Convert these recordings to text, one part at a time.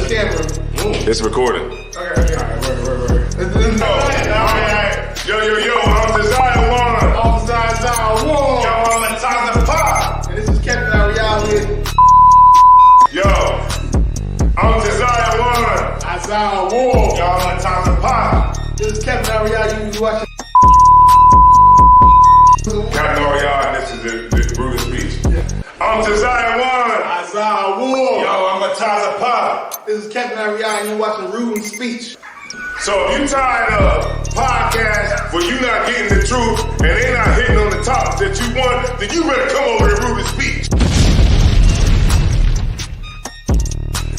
the camera. It's recording. Okay. All right. Yo, I'm Desire One. I'm Desire One. Yo, I'm the top of the pop. And this is Captain Ariel here. Yo, I'm Desire One. Desire One. Yo, I'm the top of the pop. This is Captain Ariel. You watching? Captain Ariel, and this is the Brutus speech. Yeah. I'm Desire One. Desire One. Yo, I'm the top of the pop. This is Captain Ariel, and you're watching Rude Speech. So if you tired of podcasts where you not getting the truth and they not hitting on the topics that you want, then you better come over to Rude Speech.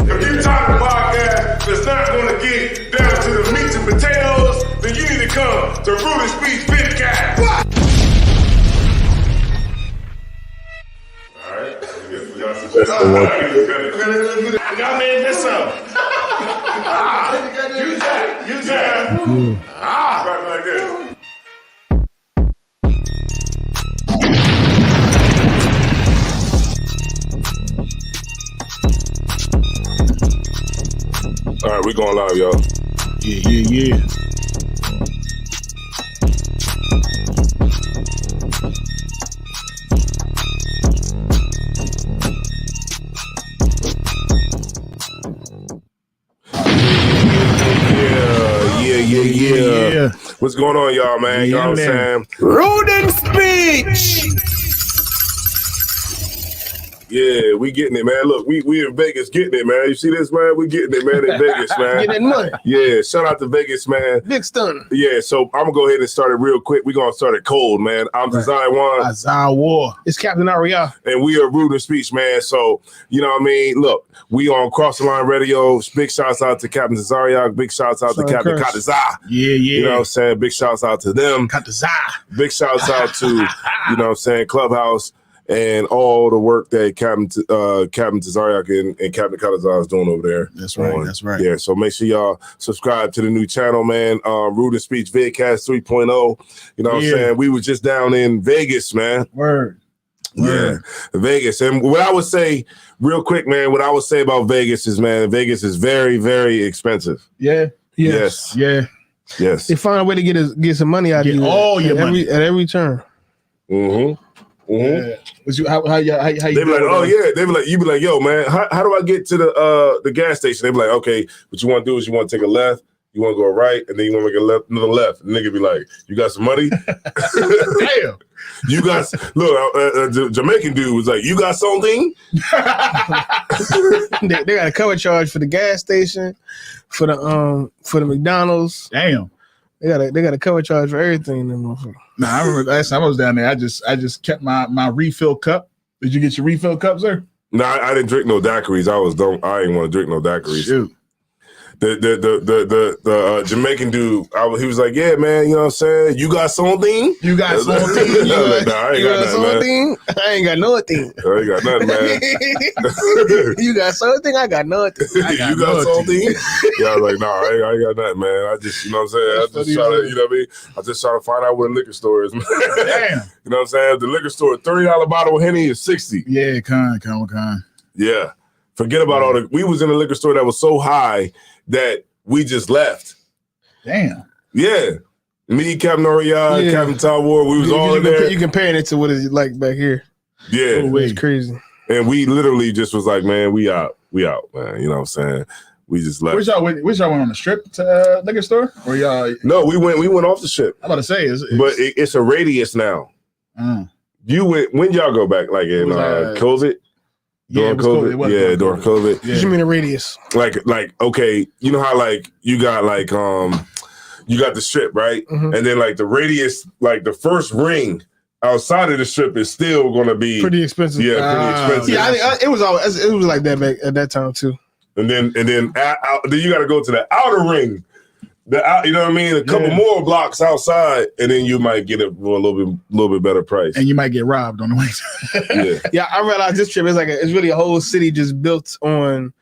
If you tired of podcasts that's not going to get down to the meat and potatoes, then you need to come to Rude Speech Vidcast. What? Alright, we got some y'all made this up. Use that. Right like this. All right, we going live, y'all. Yeah. Yeah. What's going on, y'all, man? You know what I'm saying? Rude Speech. Yeah, we getting it, man. Look, we in Vegas getting it, man. You see this, man? We getting it, man, in Vegas, man. Getting money. Yeah, shout out to Vegas, man. Big stunner. Yeah, so I'm going to go ahead and start it real quick. We're going to start it cold, man. I'm Desire One. Desire War. It's Captain Ariel. And we are Rude Speech, man. So, you know what I mean? Look, we on Cross the Line Radio. Big shouts out to Captain Desire. Big shouts out to Captain Katazah. Yeah. You know what I'm saying? Big shouts out to them. Katazah. Big shouts out to, you know what I'm saying, Clubhouse and all the work that Captain Tazariak and Captain Katazah is doing over there. That's right. Yeah, so make sure y'all subscribe to the new channel, man. Rude Speech Vidcast 3.0. You know what I'm saying? We were just down in Vegas, man. Word. Yeah, Vegas. And what I would say, real quick, man, what I would say about Vegas is, man, Vegas is very, very expensive. Yeah. Yes. Yeah. Yes. They find a way to get some money out of you. All your money at every turn. Mm-hmm. Yeah. How you they be like, oh yeah. They be like, you be like, yo, man, how do I get to the gas station? They be like, okay, what you want to do is you want to take a left, you want to go right, and then you want to make another left. And the nigga be like, you got some money? Damn. You got look. Jamaican dude was like, you got something? they got a cover charge for the gas station, for the McDonald's. Damn. They got a cover charge for everything. Nah, I remember last time I was down there. I just kept my refill cup. Did you get your refill cup, sir? No, I didn't drink no daiquiris. I didn't want to drink no daiquiris. Shoot. The Jamaican dude, he was like, yeah, man, you know what I'm saying? You got something? You got something? I ain't got nothing, man. I ain't got nothing. I ain't got nothing, man. You got something? I got nothing. You got something? Yeah, I was like, nah, I ain't got nothing, man. I just, you know what I'm saying? I just try to, you know what I mean? I just try to find out where the liquor store is, man. Damn. You know what I'm saying? The liquor store, $30 bottle of Henny is $60. Yeah, con. Yeah. Forget about all the, we was in a liquor store that was so high that we just left. Damn. Yeah. Me, Captain Orion, Captain Tower War, we was all in there. You comparing it to what it's like back here. Yeah. It's crazy. And we literally just was like, man, we out, man. You know what I'm saying? We just left. Which y'all went on the strip to liquor store? Or y'all? No, we went off the ship. I'm about to say, but it's a radius now. You went, when y'all go back? Like in COVID? During COVID? Yeah, during COVID. What you mean a radius? Like, okay, you know how like you got like you got the strip, right? Mm-hmm. And then like the radius, like the first ring outside of the strip is still gonna be pretty expensive. Yeah, pretty expensive. Yeah, it was like that back at that time too. And then you got to go to the outer ring. You know what I mean? A couple more blocks outside, and then you might get it for a little bit better price. And you might get robbed on the way. Yeah, I realized this trip is it's really a whole city just built on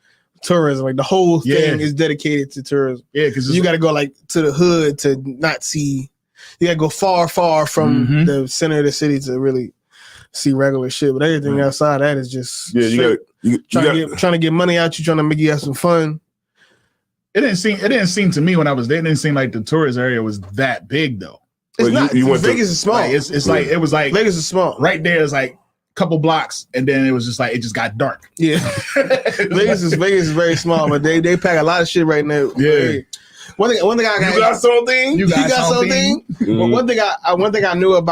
tourism. Like the whole thing is dedicated to tourism. Yeah, because you got to go like to the hood to not see. You got to go far from the center of the city to really see regular shit. But everything outside that is just you trying to get money out. You trying to make you have some fun. It didn't seem to me when I was there. It didn't seem like the tourist area was that big though. It's not. Vegas is small. Like, it's like it was like Vegas is small. Right there is like a couple blocks, and then it was just like it just got dark. Yeah, Vegas is very small, but they pack a lot of shit right now. Yeah. One thing I got. You got something? You got something? Mm-hmm. Well, one thing I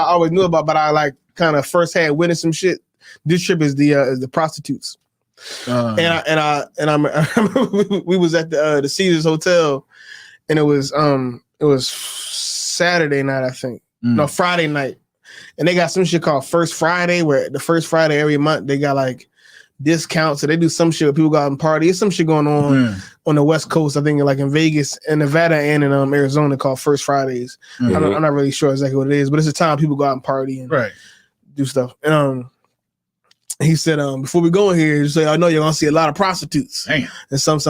always knew about, but I like kind of first had witnessed some shit. This trip is the prostitutes. I remember we was at the Caesars Hotel, and it was Saturday night, I think. No, Friday night, and they got some shit called First Friday, where the first Friday every month they got like discounts, so they do some shit where people go out and party. There's some shit going on the West Coast, I think, like in Vegas and Nevada and in Arizona, called First Fridays. I'm not really sure exactly what it is, but it's a time people go out and party and do stuff. And he said, before we go in here, he said, I know you're gonna see a lot of prostitutes. Damn. And some.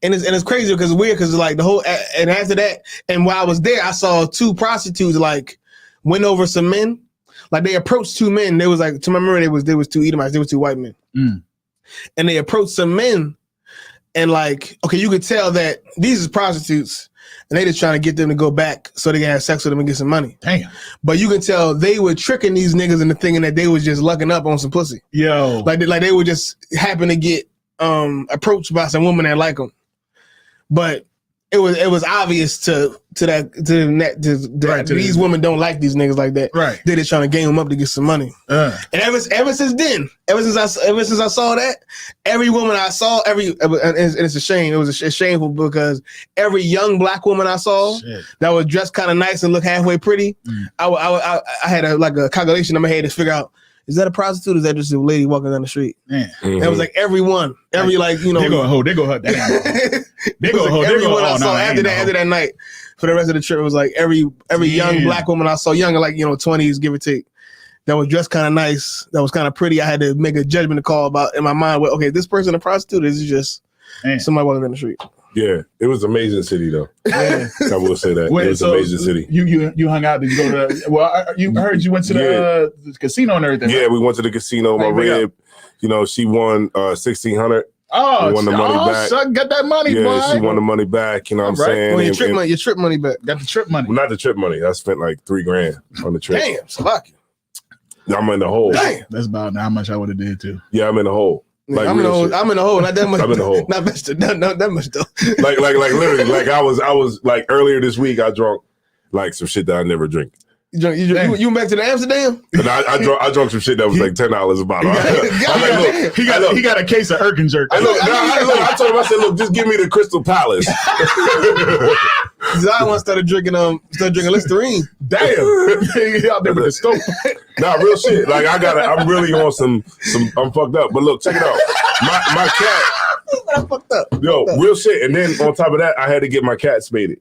And it's crazy because it's weird because like the whole, and after that, and while I was there, I saw two prostitutes like went over some men. Like they approached two men. They was like, to my memory, there was two Edomites, there was two white men. And they approached some men and like, okay, you could tell that these is prostitutes and they just trying to get them to go back so they can have sex with them and get some money. Damn. But you can tell they were tricking these niggas into thinking that they was just lucking up on some pussy. Yo. Like they would just happen to get approached by some woman that like them. But it was obvious to these women don't like these niggas like that. Right. They're just trying to game them up to get some money. And ever since then, ever since I saw that, every woman I saw, and it's a shame. It was shameful because every young black woman I saw that was dressed kind of nice and looked halfway pretty, I had a calculation in my head to figure out, is that a prostitute or is that just a lady walking down the street? Man. It was like everyone. They go hoe. They go after that night. For the rest of the trip, it was like every young black woman I saw, young, like 20s, give or take, that was dressed kind of nice, that was kind of pretty. I had to make a judgment call about in my mind, well, okay, this person a prostitute, or is it just somebody walking down the street? Yeah, it was an amazing city though. I will say that. It was an amazing city. You hung out, did you go to I heard you went to the casino and everything. Yeah, right? We went to the casino. My rib, she won $1,600. Oh, won the money back. Son, got that money, boy. Yeah, she won the money back. You know what I'm saying? Well, your trip money back. Got the trip money. Well, not the trip money. I spent like $3,000 on the trip. Damn, Slovakia. I'm in the hole. Damn. That's about how much I would have did too. Yeah, I'm in the hole. Like I'm in the hole. Not that much. I'm in the hole. Not that much though. like literally, like I was like earlier this week. I drunk like some shit that I never drink. You went back to the Amsterdam? And I drunk some shit that was like $10 a bottle. He got a case of Erkin jerk. I told him, I said, look, just give me the Crystal Palace. I once started drinking Listerine. Damn. Out there with the stove. Nah, real shit. Like I'm really on some I'm fucked up. But look, check it out. My cat. I'm fucked up. Yo, real shit. And then on top of that, I had to get my cat spaded.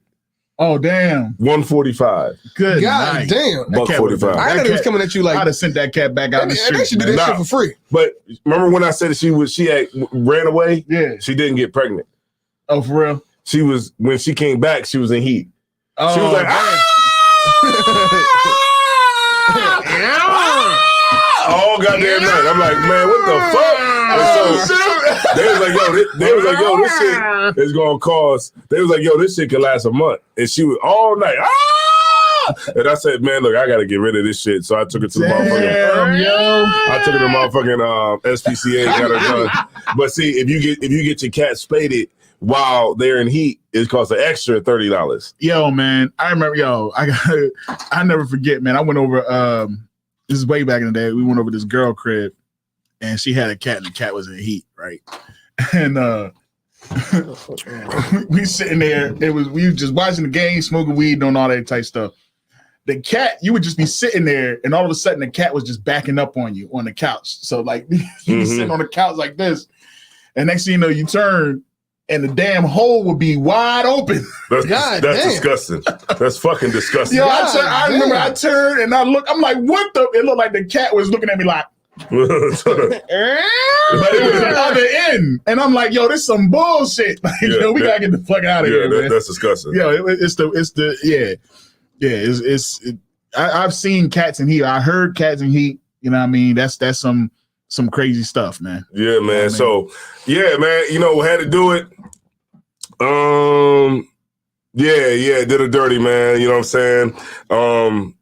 Oh damn! $145. Good. God night. Damn. $145. I know it was coming at you like. I'd have sent that cat back out in the street. They should do this shit for free. But remember when I said that she had ran away? Yeah. She didn't get pregnant. Oh, for real? She was, when she came back, she was in heat. Oh, she was like, all goddamn night. I'm like, man, what the fuck? So they was like, yo, this shit is gonna cost. They was like, yo, this shit could last a month, and she was all night. And I said, man, look, I gotta get rid of this shit. So I took her to the motherfucking SPCA, got her done. But see, if you get your cat spaded while they're in heat, it costs an extra $30. Yo, man, I remember. I never forget, man. I went over. This is way back in the day. We went over this girl crib. And she had a cat, and the cat was in heat, right? And we sitting there. We were just watching the game, smoking weed, doing all that type stuff. The cat, you would just be sitting there, and all of a sudden, the cat was just backing up on you on the couch. So like you be sitting on the couch like this, and next thing you know, you turn, and the damn hole would be wide open. That's disgusting. That's fucking disgusting. Yo, I remember I turned and I looked. I'm like, what the? It looked like the cat was looking at me like. But it was the other end, and I'm like, "Yo, this some bullshit. Like, we gotta get the fuck out of here." Man. That's disgusting. I've seen cats in heat. I heard cats in heat. You know what I mean? That's some crazy stuff, man. Yeah, man. So, yeah, man. Had to do it. Yeah, did a dirty, man. You know what I'm saying?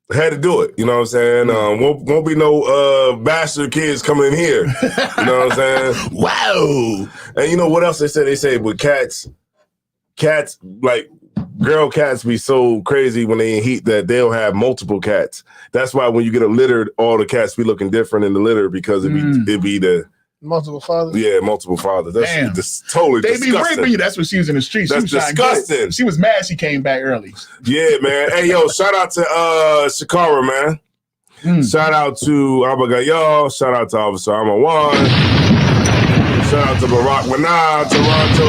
Had to do it. You know what I'm saying? Won't be no bastard kids coming in here. You know what I'm saying? Wow. And you know what else they say? They say with cats, like girl cats be so crazy when they in heat that they'll have multiple cats. That's why when you get a litter, all the cats be looking different in the litter because it be the multiple fathers. Yeah, multiple fathers. That's totally they disgusting. They be raping you. That's what she was in the streets. That's disgusting. She was mad she came back early. Yeah, man. Hey, yo, shout out to Shakara, man. Shout out to Abagayo. Shout out to Officer Amawan. Shout out to Barack Mana, Toronto.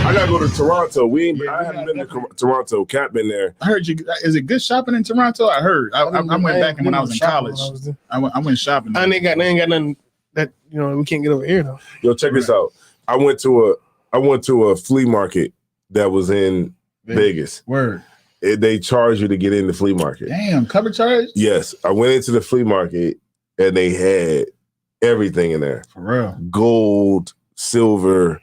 I gotta go to Toronto. I haven't been to Toronto. Cat been there. I heard you. Is it good shopping in Toronto? I heard. I went back when I was in college. I went shopping. I ain't got nothing that we can't get over here though. Yo, check this out. I went to a flea market that was in Vegas. Word. They charge you to get in the flea market. Damn, cover charge? Yes. I went into the flea market and they had everything in there. For real. Gold, silver,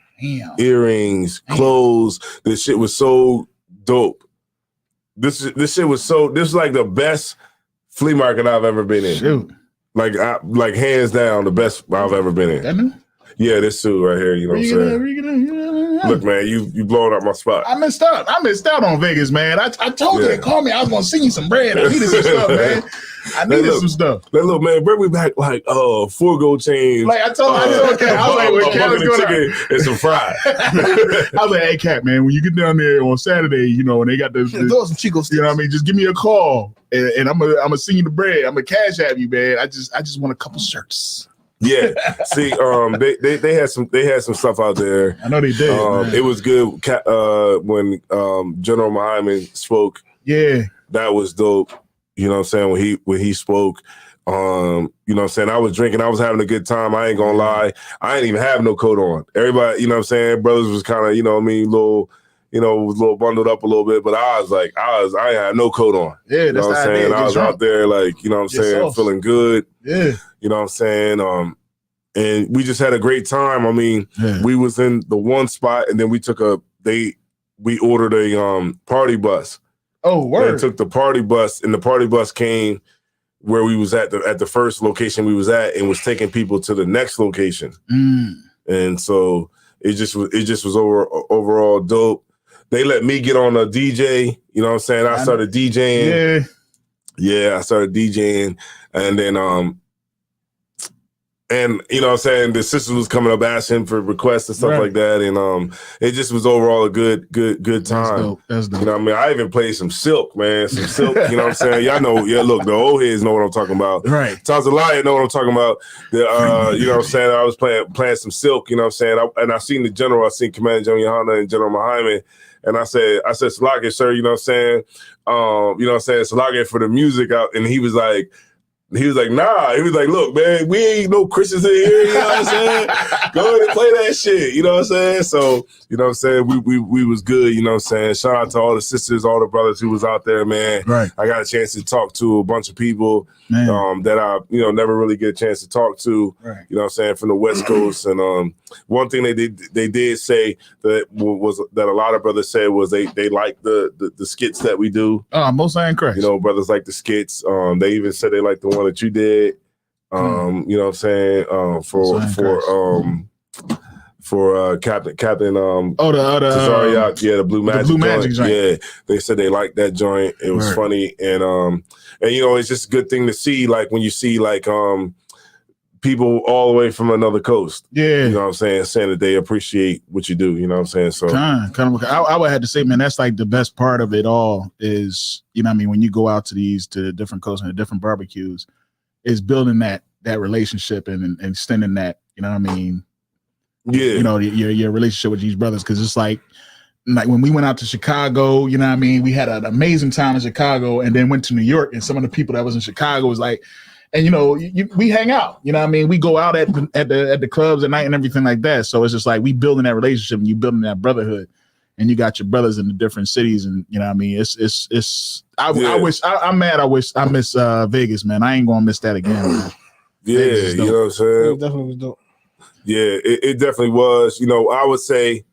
earrings, clothes. This shit was so dope. This is like the best flea market I've ever been in. Shoot. Like hands down the best I've ever been in. That new? Yeah, this suit right here, you know what I'm saying? Look, man, you blowing up my spot. I missed out on Vegas, man. I told you to call me. I was gonna send you some bread. I needed some stuff, man. I needed some stuff. Look, man, bring me back like 4 gold chains. Like I told Cat, I was like, when Cat was going and some fries. I was like, hey, Cat, man, when you get down there on Saturday, and they got those some Chico sticks. You know what I mean? Just give me a call, and I'm gonna send you the bread. I'm gonna cash at you, man. I just want a couple shirts. Yeah, see, they had some stuff out there. I know they did. It was good. When General Muhammad spoke. Yeah, that was dope. You know what I'm saying? When he spoke, you know what I'm saying? I was drinking. I was having a good time. I ain't gonna lie. I didn't even have no coat on. Everybody, you know what I'm saying? Brothers was kind of, little, was a little bundled up a little bit, but I had no coat on. Yeah, you know what I'm saying? I was out there like, you know what I'm saying, feeling good. Yeah. You know what I'm saying? And we just had a great time. I mean, we was in the one spot and then we ordered a party bus. Oh, word. And took the party bus, and the party bus came where we was at the first location we was at and was taking people to the next location. And so it just was overall dope. They let me get on a DJ, you know what I'm saying? I started DJing. Yeah, I started DJing, and then and you know what I'm saying, the sisters was coming up asking for requests and stuff like that, and it just was overall a good time. That's dope. You know what I mean? I even played some Silk, man. Some Silk, you know what I'm saying? Y'all know, look, the old heads know what I'm talking about. Right. Tazalaya know what I'm talking about. You know what I'm saying? I was playing some Silk, you know what I'm saying? I seen the general, I seen Commander General Yohana and General Muhammad, and I said, Salake, sir, you know what I'm saying? You know what I'm saying? Salake for the music out, and he was like, nah. He was like, look, man, we ain't no Christians in here. You know what I'm saying? Go ahead and play that shit. You know what I'm saying? So, you know what I'm saying? We was good. You know what I'm saying? Shout out to all the sisters, all the brothers who was out there, man. Right. I got a chance to talk to a bunch of people that I, never really get a chance to talk to. Right. You know what I'm saying? From the West Coast. And one thing they did say that was that a lot of brothers said was they like the skits that we do. Oh, most I ain't Christ. Brothers like the skits. They even said they like the one that you did. You know what I'm saying? For Captain Tazariak, the Blue Magic joint. Yeah, they said they liked that joint. It was funny, and it's just a good thing to see, like when you see like people all the way from another coast. Yeah, you know what I'm saying that they appreciate what you do. You know what I'm saying? So I would have to say, man, that's like the best part of it all is, you know what I mean, when you go out to the different coasts and the different barbecues, is building that relationship and extending that, you know what I mean? Yeah. Your relationship with these brothers, because it's like when we went out to Chicago, you know what I mean? We had an amazing time in Chicago and then went to New York, and some of the people that was in Chicago was like, and we hang out, you know what I mean? We go out at the clubs at night and everything like that. So it's just like we building that relationship and you building that brotherhood, and you got your brothers in the different cities, and you know what I mean? I miss Vegas, man. I ain't gonna miss that again, man. Yeah, you know what I'm saying? It definitely was dope. Yeah, it definitely was. I would say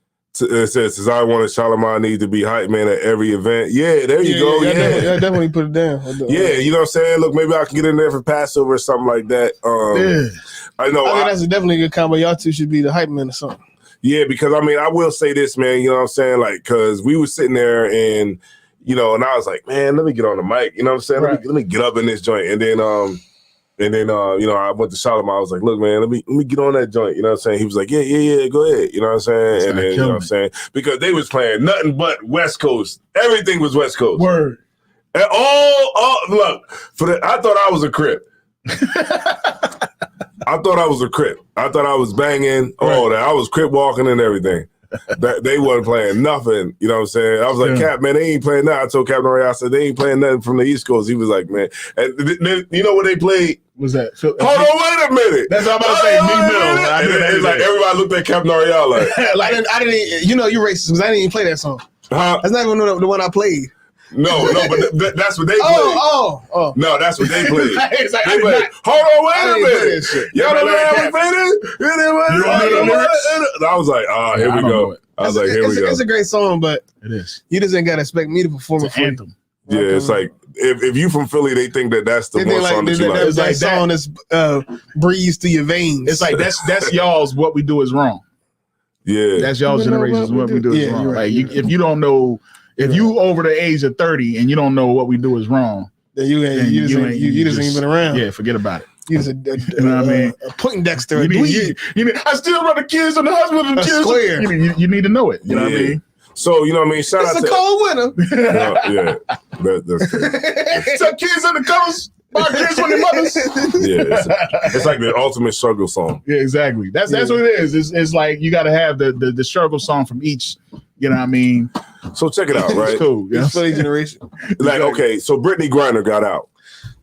It says I wanted Charlamagne need to be hype man at every event. Yeah, there you go. Yeah, definitely put it down. Yeah, you know what I'm saying? Look, maybe I can get in there for Passover or something like that. I know. I think that's definitely a good combo. Y'all two should be the hype man or something. Yeah, because I mean, I will say this, man. You know what I'm saying? Like, because we were sitting there and, you know, and I was like, man, let me get on the mic. You know what I'm saying? Right. Let me get up in this joint. And then, you know, I went to Charlamagne. I was like, look, man, let me get on that joint. You know what I'm saying? He was like, yeah, go ahead. You know what I'm saying? And then, you know what I'm saying? Because they was playing nothing but West Coast. Everything was West Coast. Word. And look, I thought I was a Crip. I thought I was a Crip. I thought I was banging. Right. I was Crip walking and everything. They wasn't playing nothing. You know what I'm saying? I was like, Cap, man, they ain't playing nothing. I told Captain Ray, I said, they ain't playing nothing from the East Coast. He was like, man. And you know what they played? Was that? Hold on, wait a minute. That's what I'm about to say. Me It's like everybody looked at Captain Ariel like. I didn't. You know, you're racist because I didn't even play that song. Huh? That's not even the one I played. No, but that's what they played. Oh. No, that's what they played. It's like, they played. Hold on, wait a minute. Y'all don't know how we played it? I was like, here we go. I was like, here we go. It's a great song, but it is. You just ain't got to expect me to perform it's an anthem. Yeah, it's like if you from Philly, they think that's the one song that you like. It's like song that's breathes through your veins. It's like that's y'all's What We Do Is Wrong. Yeah, that's y'all's generation's What We Do Is Wrong. Right. Like if you don't know, if you over the age of 30 and you don't know What We Do Is Wrong, then you just ain't been around. Yeah, forget about it. You just you know what I mean? A Poindexter. I still run the kids and the husband and the kids. Square. You need to know it. You know what I mean? So, you know what I mean? Shout out to... It's a cold winter. Yeah. That's true. So kids in the coast, my kids with their mothers. Yeah. It's like the ultimate struggle song. Yeah, exactly. That's what it is. It's like you got to have the struggle song from each, you know what I mean? So check it out, right? It's cool. It's Philly generation. Like, okay, so Brittany Griner got out.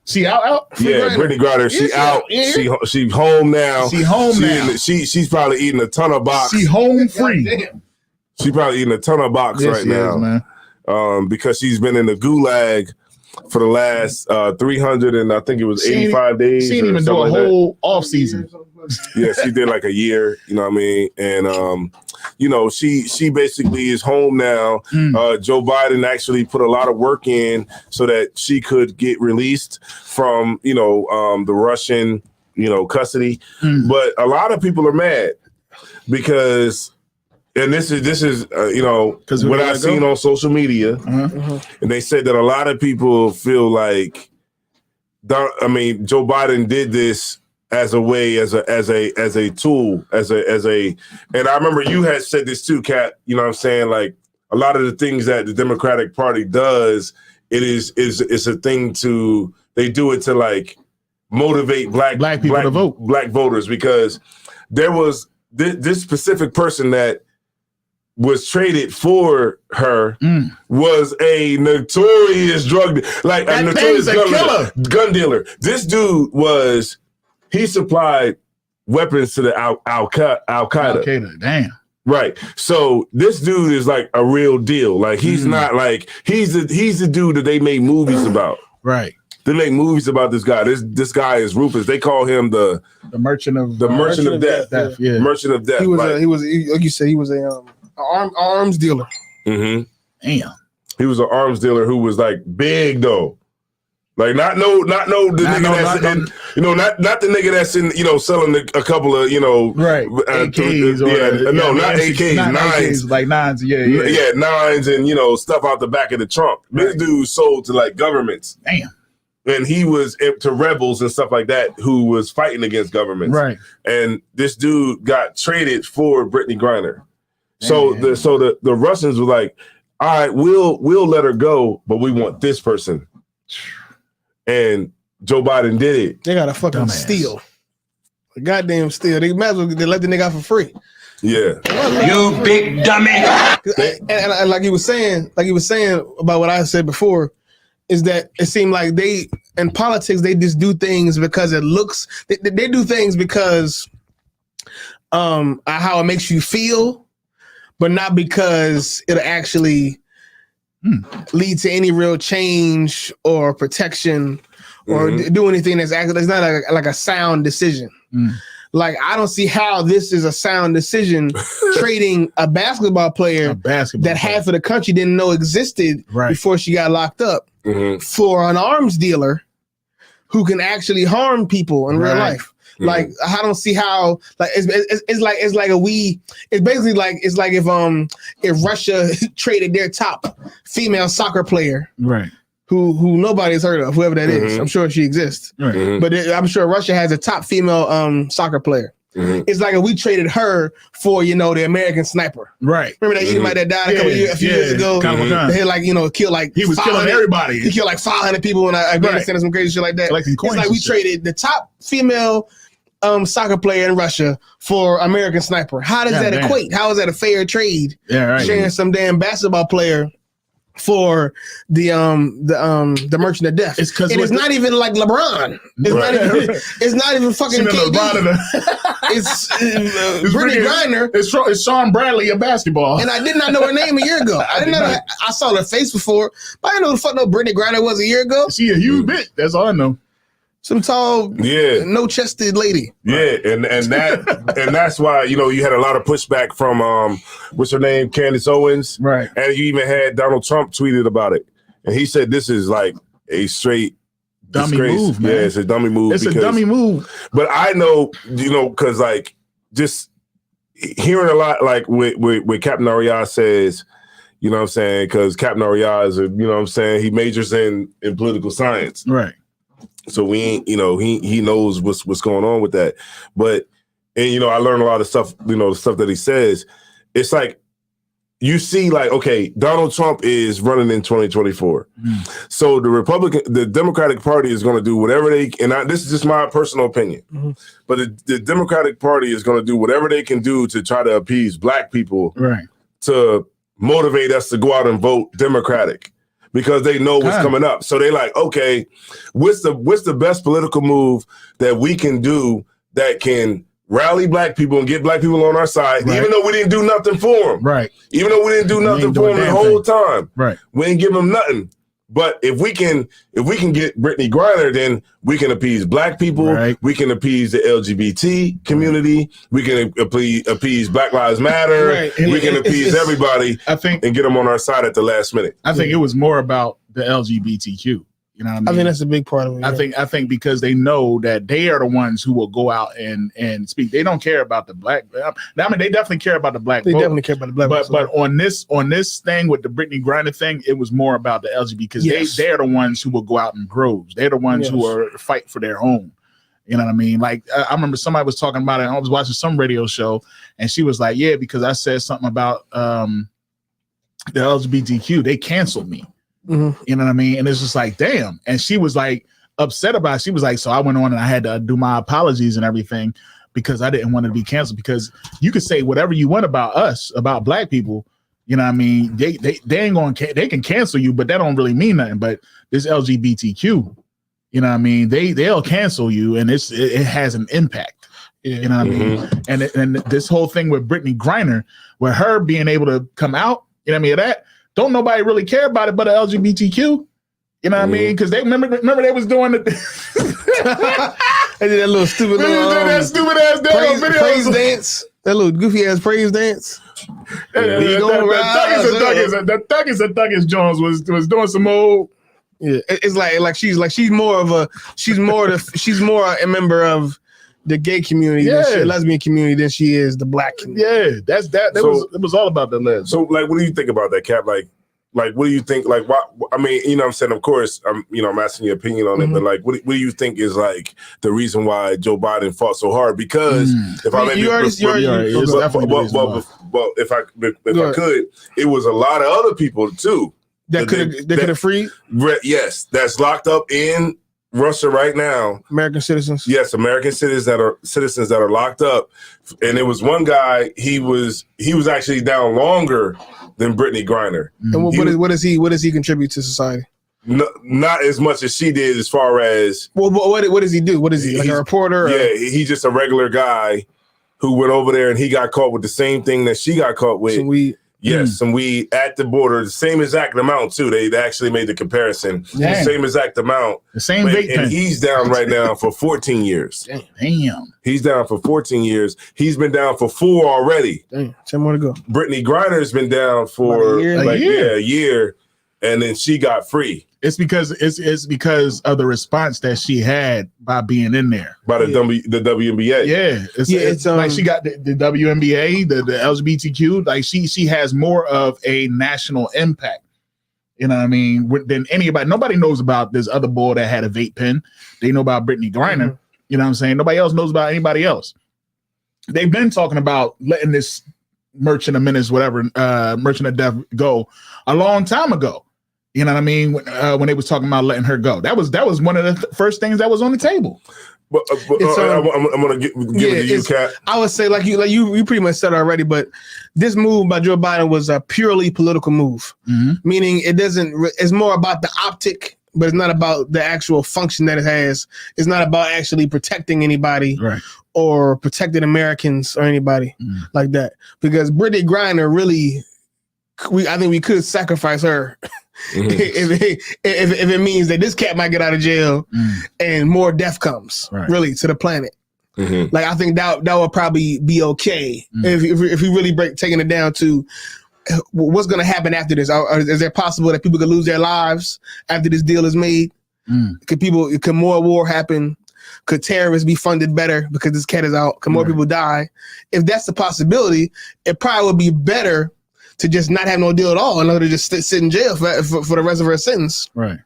She out? Yeah, Brittany Griner, she out. She home now. She home now. She's probably eating a ton of box. She home free. She probably eating a ton of box right now, man. Because she's been in the gulag for the last 300 and I think it was 85 days. She didn't even do a whole off season. Yeah, she did like a year. You know what I mean? And you know, she basically is home now. Joe Biden actually put a lot of work in so that she could get released from the Russian custody. But a lot of people are mad because. And this is what I've seen on social media, and they said that a lot of people feel like, Joe Biden did this as a way, as a tool, and I remember you had said this too, Kat. You know what I'm saying? Like a lot of the things that the Democratic Party does, it's a thing they do it to like motivate black people to vote, black voters, because there was this specific person that was traded for her was a notorious gun dealer. This dude he supplied weapons to the Al Qaeda. Damn. Right. So this dude is like a real deal. Like he's not like he's the dude that they made movies about. Right. They make movies about this guy. This guy is Rufus. They call him the merchant of death. Yeah. Merchant of death. He was like you said, he was a arms dealer. Damn. He was an arms dealer who was like big though. Like not the nigga that's in selling a couple of right AKs not AKs, nines, like nines, nines and stuff out the back of the trunk. This dude sold to like governments. Damn. And he was to rebels and stuff like that who was fighting against governments. Right. And this dude got traded for Brittany Griner. So the Russians were like, all right, we'll let her go, but we want this person. And Joe Biden did it. They got a fucking steal. A goddamn steal. They might as well let the nigga out for free. Yeah. You big dummy. And like he was saying about what I said before, is that it seemed like in politics, they just do things because it looks, they do things because how it makes you feel, but not because it'll actually lead to any real change or protection or do anything that's not like a sound decision. Like, I don't see how this is a sound decision trading a basketball player that half of the country didn't know existed before she got locked up for an arms dealer who can actually harm people in real life. Like, I don't see how. Like, it's basically like if Russia traded their top female soccer player, who nobody's heard of, whoever that is. I'm sure she exists, but I'm sure Russia has a top female soccer player. It's like if we traded her for, the American Sniper. Right. Remember that Edomite that died a few years ago? They had killed he was killing everybody. He killed 500 people in Afghanistan and some crazy shit like that. It's like we traded the top female soccer player in Russia for American Sniper. How does that equate? How is that a fair trade? Sharing some damn basketball player for the Merchant of Death. It's not even like LeBron. It's not even fucking KD. It's Brittany Griner. It's Sean Bradley of basketball. And I did not know her name a year ago. I didn't know. I saw her face before, but I didn't know who the fuck no Brittany Griner was a year ago. She a huge bitch. That's all I know. Some tall, no-chested lady. Yeah, and that's why you had a lot of pushback from what's her name, Candace Owens, right? And you even had Donald Trump tweeted about it, and he said this is like a straight dummy disgrace. move, man. Yeah, it's a dummy move. It's a dummy move. But I know, because like just hearing a lot, like with Captain Arias says. You know what I'm saying? Because Captain Arias, he majors in political science, right? So we ain't, he knows what's going on with that. But, and, I learned a lot of stuff, the stuff that he says. It's like, you see, like, okay, Donald Trump is running in 2024. So the Democratic Party is going to do whatever this is just my personal opinion, but the Democratic Party is going to do whatever they can do to try to appease black people, to motivate us to go out and vote Democratic. Because they know what's coming up. So they like, okay, what's the best political move that we can do that can rally black people and get black people on our side, even though we didn't do nothing for them. Right. Even though we didn't do nothing for them the whole time. Right. We didn't give them nothing. But if we can get Brittany Griner, then we can appease black people. Right. We can appease the LGBT community. We can appease Black Lives Matter. Right. We can appease everybody. I think, and get them on our side at the last minute. I think it was more about the LGBTQ. You know what I mean? I think that's a big part of it. I think because they know that they are the ones who will go out and speak. They don't care about the black. I mean, they definitely care about the black. They definitely care about the black. But on this thing with the Brittany Griner thing, it was more about the LGBT because they're the ones who will go out in groves. They're the ones who are fight for their own. You know what I mean? Like I remember somebody was talking about it. I was watching some radio show, and she was like, "Yeah, because I said something about the LGBTQ, they canceled me." Mm-hmm. You know what I mean? And it's just like, damn. And she was like upset about it. She was like, so I went on and I had to do my apologies and everything because I didn't want to be canceled. Because you could say whatever you want about us, about black people. You know what I mean? They ain't going to, they can cancel you, but that don't really mean nothing. But this LGBTQ, you know what I mean? They'll cancel you and it has an impact. You know what I mean? And this whole thing with Brittany Griner, where her being able to come out, you know what I mean? That don't nobody really care about it but the LGBTQ. You know what I mean? Because they remember they was doing the they did that little stupid that stupid ass praise dance. That little goofy ass praise dance. The Thuggish Jones was doing some old. Yeah, it's like she's more a member of the gay community, lesbian community than she is the black community. Yeah, it was all about the lesbian. So, like, what do you think about that, Cap? Like, what do you think? Like, why? I mean, you know what I'm saying? Of course, I'm asking your opinion on it, but like, what do you think is like the reason why Joe Biden fought so hard? Because if I could, it was a lot of other people too that could have freed. Yes, that's locked up in Russia right now. American citizens. Yes, American citizens that are locked up. And there was one guy, he was actually down longer than Brittany Griner. And what does he contribute to society? Not as much as she did, as far as what does he do? What is he, like a reporter? Yeah, he's just a regular guy who went over there and he got caught with the same thing that she got caught with. Yes, some weed at the border, the same exact amount too. They actually made the comparison. The same exact amount. The same vape pen. And he's down right now for 14 years. Damn. He's down for 14 years. He's been down for 4 already. Damn, 10 more to go. Brittany Griner's been down for a year, and then she got free. It's because of the response that she had by being in there by the WNBA. Yeah, it's like she got the WNBA, the LGBTQ. Like she has more of a national impact. You know what I mean? Than anybody. Nobody knows about this other boy that had a vape pen. They know about Brittany Griner. Mm-hmm. You know what I'm saying? Nobody else knows about anybody else. They've been talking about letting this Merchant of Menace, whatever, Merchant of Death go a long time ago. You know what I mean? When they was talking about letting her go, that was one of the first things that was on the table. But I'm gonna give it to you, Kat. I would say like you pretty much said already, but this move by Joe Biden was a purely political move, meaning it's more about the optic, but it's not about the actual function that it has. It's not about actually protecting anybody or protecting Americans or anybody like that. Because Brittany Griner really, I think we could sacrifice her. if it means that this cat might get out of jail and more death comes really to the planet. Like I think that would probably be okay if we really taking it down to what's going to happen after this. Is there possible that people could lose their lives after this deal is made? Could more war happen? Could terrorists be funded better because this cat is out? Could more people die? If that's the possibility, it probably would be better to just not have no deal at all, in order to just sit in jail for the rest of her sentence. Right.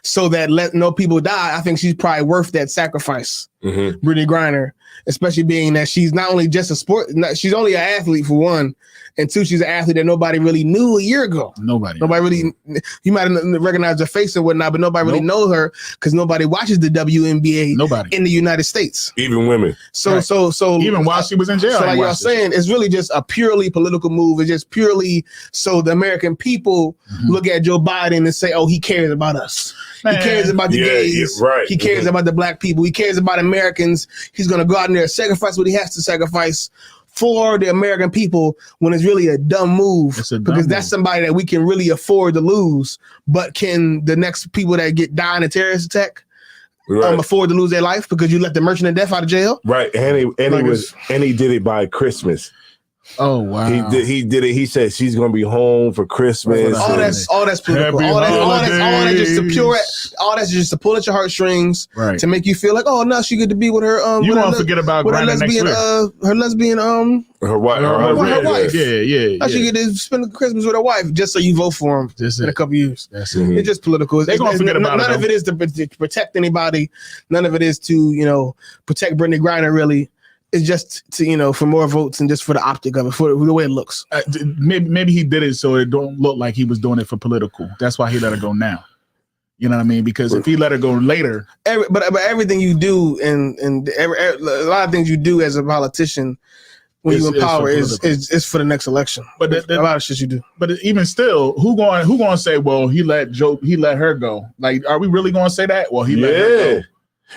So that let no people die. I think she's probably worth that sacrifice. Brittany Griner, especially being that she's not only just a sport, she's only an athlete for one, and two, she's an athlete that nobody really knew a year ago. Nobody really, you might have recognized her face and whatnot, but nobody really knows her because nobody watches the WNBA in the United States. Even women. So even while she was in jail. So like y'all saying, it's really just a purely political move. It's just purely so the American people look at Joe Biden and say, oh, he cares about us. Man. He cares about the gays. He cares about the black people. He cares about Americans. He's going to go out in there and sacrifice what he has to sacrifice for the American people when it's really a dumb move, because that's somebody that we can really afford to lose. But can the next people that die in a terrorist attack afford to lose their life because you let the Merchant of Death out of jail? Right, and he did it by Christmas. Oh wow! He did it. He said she's gonna be home for Christmas. All that's political. All that's just to pure. All that's just to pull at your heartstrings to make you feel like, oh no, she get to be with her. You won't forget about her lesbian. Her wife. Yeah. How she get to spend Christmas with her wife just so you vote for him in a couple years. It's just political. They're gonna forget about it. None of it is to protect anybody. None of it is to protect Brittany Griner. Really. It's just to, for more votes and just for the optic of it, for the way it looks. Maybe he did it so it don't look like he was doing it for political. That's why he let her go now. You know what I mean? Because if he let her go later, but everything you do and a lot of things you do as a politician when you in power is for the next election. But a lot of shit you do. But even still, who going to say, well, he let her go? Like, are we really going to say that? Well, he let her go.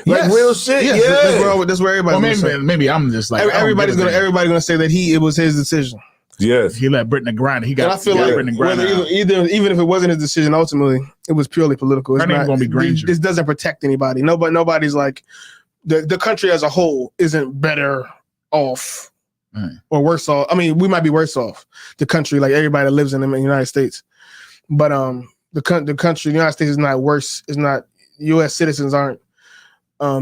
Like real shit, that's where everybody. Well, maybe I'm just like everybody's gonna say that it was his decision. Yes, he let Brittany Griner. I feel like even if it wasn't his decision, ultimately it was purely political. It's not going to be Granger. This doesn't protect anybody. Nobody's like the country as a whole isn't better off or worse off. I mean, we might be worse off. The country, like everybody that lives in the United States, but the country, the United States is not worse. It's not. U.S. citizens aren't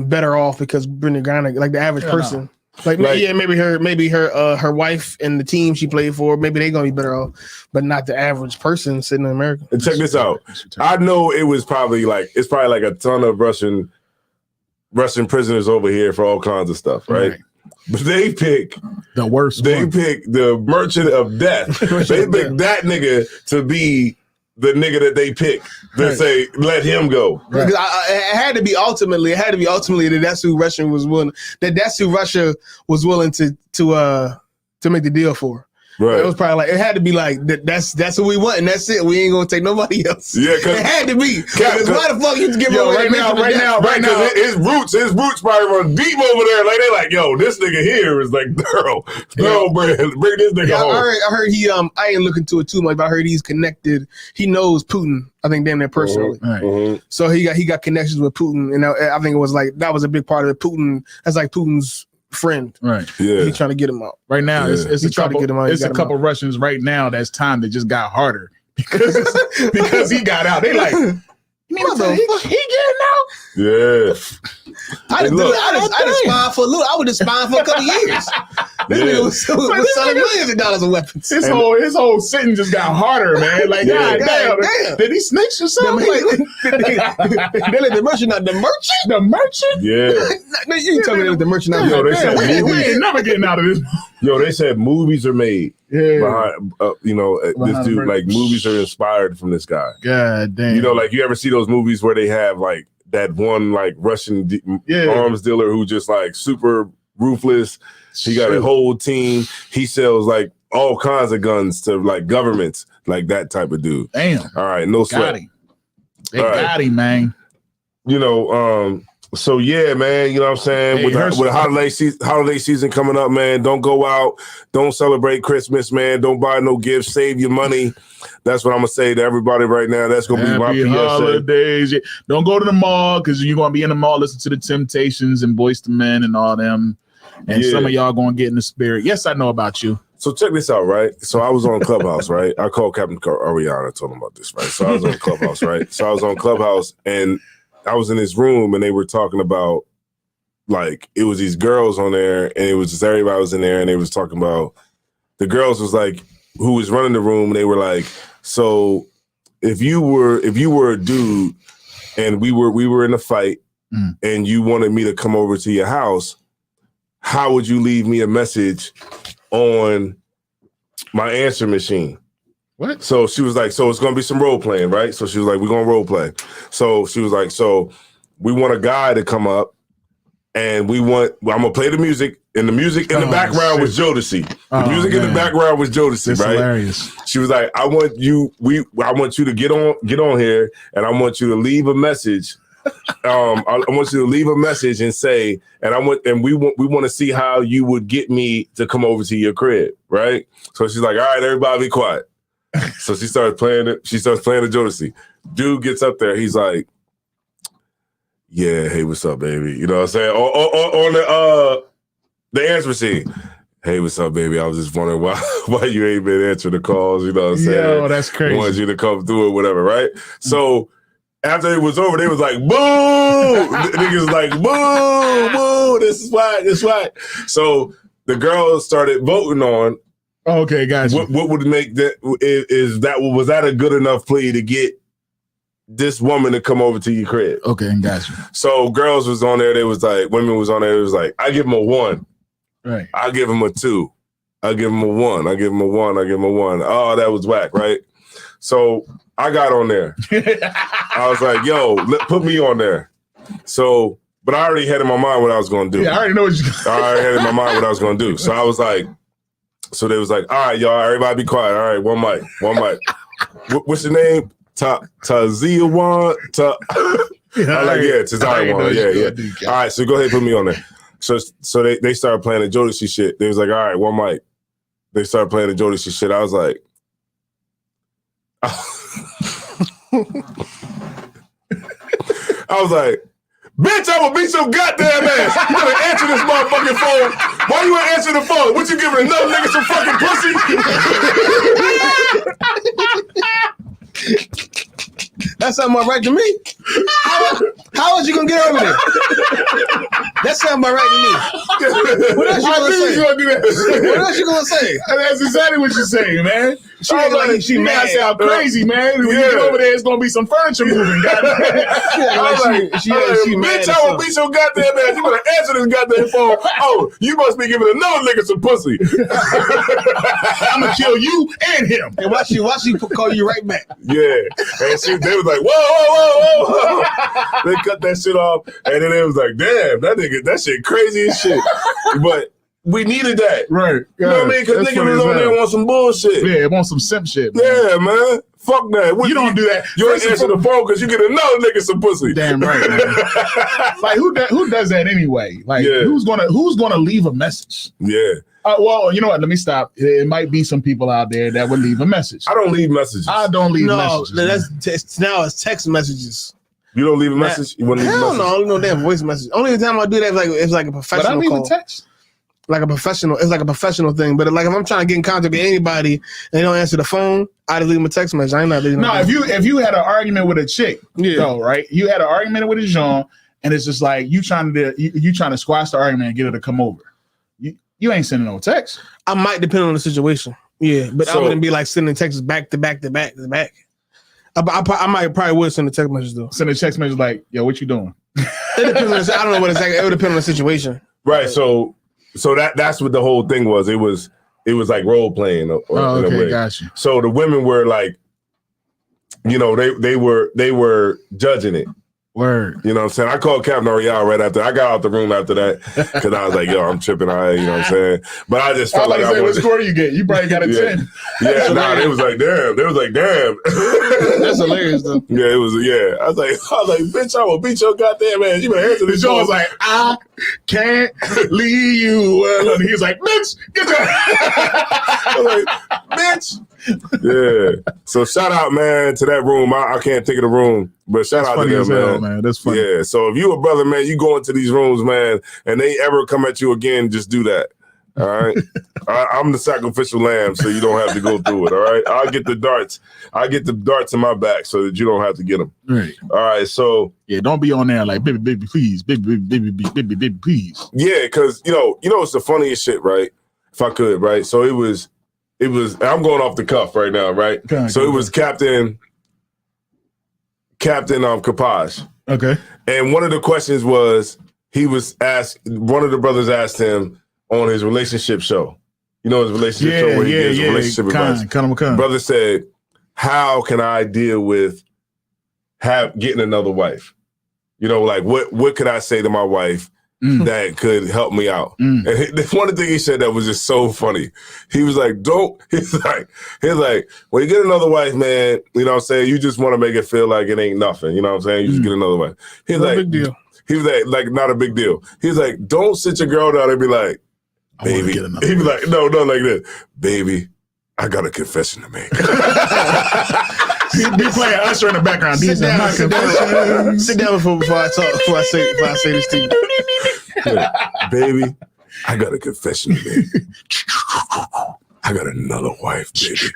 better off because Brittany Griner, like the average person, maybe her wife and the team she played for, maybe they're gonna be better off, but not the average person sitting in America. And check this out. I know it was probably like a ton of Russian prisoners over here for all kinds of stuff, right? But they pick the worst. They pick the Merchant of Death. They pick that nigga to be the nigga that they pick to say let him go. Right. It had to be ultimately that that's who Russia was willing. That's who Russia was willing to make the deal for. Right. It was probably like, it had to be like, that's what we want, and that's it. We ain't gonna take nobody else. Yeah, it had to be. Because why the fuck you give yo, away right now, his roots probably run deep over there. Like, they like, yo, this nigga here is like, bro, bring this nigga home. I heard he, I ain't looking to it too much, but I heard he's connected. He knows Putin, I think, damn near personally. Right. So he got connections with Putin, and I think it was like, that was a big part of it. Putin, that's like Putin's friend. Right. Yeah. He's trying to get him out. Right now, it's a couple Russians right now that's time that just got harder because he got out. They like, he getting out? Yeah. I just spined for a little. I would have spined for a couple years. This nigga was selling millions of dollars of weapons. His whole sitting just got harder, man. Like, God damn. Did he snitch or something? They let the merchant out. The merchant? The merchant? Yeah. You tell me that the merchant out. Yo, they said we ain't never getting out of this. Yo, they said movies are made behind, this dude, like, movies are inspired from this guy. God damn. You know, like, you ever see those movies where they have, like, that one, like, Russian arms dealer who just, like, super ruthless. He got a whole team. He sells, like, all kinds of guns to, like, governments, like that type of dude. Damn. All right, no sweat. They got him, man. You know, so yeah, man, you know what I'm saying? Hey, with holiday season coming up, man, don't go out. Don't celebrate Christmas, man. Don't buy no gifts. Save your money. That's what I'm going to say to everybody right now. That's going to be my PSA. Holidays. Yeah. Don't go to the mall because you're going to be in the mall, listen to the Temptations and Boyz II Men and all them. And some of y'all going to get in the spirit. Yes, I know about you. So check this out, right? So I was on Clubhouse, right? I called Captain Ariana, told him about this, right? So I was on Clubhouse, right? So I was on Clubhouse and I was in this room and they were talking about, like, it was these girls on there and it was just everybody was in there and they was talking about, the girls was like, who was running the room, they were like, so if you were a dude and we were in a fight and you wanted me to come over to your house, how would you leave me a message on my answer machine? What? So she was like, so it's gonna be some role playing, right? So she was like, we're gonna role play. So she was like, so we want a guy to come up and I'm gonna play the music, and the music in the background was Jodeci. The music in the background was Jodeci, That's right? Hilarious. She was like, I want you to get on here and I want you to leave a message. I want you to leave a message and say, we want to see how you would get me to come over to your crib, right? So she's like, all right, everybody be quiet. So she starts playing it. She starts playing the Jodeci. Dude gets up there. He's like, yeah, hey, what's up, baby? You know what I'm saying? On the answer machine. Hey, what's up, baby? I was just wondering why you ain't been answering the calls. You know what I'm saying? Yo, that's crazy. I wanted you to come through or whatever, right? So after it was over, they was like, boo! The niggas like, boo, boo, this is why. So the girls started voting on, okay, guys, what would make that, was that a good enough plea to get this woman to come over to your crib? Okay, gotcha. So girls was on there, women was on there, it was like, I give them a 1. Right. I give them a 2. I give them a 1. I give them a 1. I give them a 1. Oh, that was whack, right? So I got on there. I was like, yo, put me on there. So, but I already had in my mind what I was going to do. Yeah, I already know what I already had in my mind what I was going to do. So I was like, so they was like, all right, y'all, everybody be quiet. All right, one mic. What's your name? Tazia Wan? I like, yeah, Tazia Wan. Yeah. All right, so go ahead and put me on there. So they started playing the Jodeci shit. They was like, all right, one mic. They started playing the Jodeci shit. I was like, bitch, I will beat your goddamn ass. You better answer this motherfucking phone. Why you ain't answer the phone? What, you giving another nigga some fucking pussy? That sound about right to me. How was you gonna get over there? That sound about right to me. What else you gonna say? What else you gonna say? That's exactly what you're saying, man. She mad. Sound crazy, man. When you get over there, it's gonna be some furniture moving. Bitch, I will beat your goddamn ass. You better answer this goddamn phone. Oh, you must be giving another nigga some pussy. I'm gonna kill you and him. And watch you call you right back. Yeah, and they was like, whoa. They cut that shit off, and then they was like, damn, that shit crazy as shit. But we needed that. Right. You know what I mean? Because niggas was on there want some bullshit. Yeah, want some simp shit. Man. Yeah, man. Fuck that. You don't do that. You ain't answer the phone because you get another nigga some pussy. Damn right, man. Like who does that anyway? Like who's gonna leave a message? Yeah. Well, you know what? Let me stop. It might be some people out there that would leave a message. I don't leave messages. I don't leave messages. No, now it's text messages. You don't leave a message? You want to leave a message? Hell no, I don't know damn voice message. Only time I do that is it's like a professional but I leave call. a text. Like a professional, it's like a professional thing. But like if I'm trying to get in contact with anybody and they don't answer the phone, I just leave them a text message. I ain't not leaving. No, if you had an argument with a chick, though, right? You had an argument with a Jean, and it's just like you trying to squash the argument and get her to come over. You ain't sending no text. I might depend on the situation. Yeah, but I wouldn't be like sending texts back to back to back to back. I might probably would send a text message though. Send a text message like, "Yo, what you doing?" It depends on I don't know what exactly. It would depend on the situation. Right. So that's what the whole thing was. It was like role playing. Okay, got you. So the women were like, you know, they were judging it. Word. You know what I'm saying? I called Captain Ariel right after. I got out the room after that because I was like, yo, I'm tripping. You know what I'm saying? But I just felt like I what score you get? You probably got a 10. Yeah, nah, they was like, damn. That's hilarious though. Yeah, it was. Yeah, I was like, bitch, I will beat your goddamn ass. You better answer this. Joe was like, I can't leave you alone. He was like, bitch, get there. I was like, bitch. Yeah. So shout out, man, to that room. I can't think of the room, but shout out to them, man. That's funny. Yeah. So if you a brother, man, you go into these rooms, man, and they ever come at you again, just do that. All right. I'm the sacrificial lamb, so you don't have to go through it. All right. I'll get the darts. I get the darts in my back so that you don't have to get them. Right. All right. So yeah, don't be on there like baby, please, baby, please. Yeah, because you know it's the funniest shit, right? If I could, right? So it was. I'm going off the cuff right now, right? It was Captain Kapaj. Okay. And one of the questions was one of the brothers asked him on his relationship show. You know his relationship show where he gives relationship advice. Brother said, how can I deal with getting another wife? You know, like what could I say to my wife that could help me out? And one thing he said that was just so funny. He was like, he's like, when you get another wife, man, you know what I'm saying? You just want to make it feel like it ain't nothing. You know what I'm saying? You just get another wife. He's not like, a big deal. He was like, not a big deal. He's like, don't sit your girl down and be like, baby. He'd be like, no, like this. Baby, I got a confession to make. Be playing Usher in the background. Sit down before I talk. Before I say this to you. Yeah, baby, I got a confession to make. I got another wife, baby.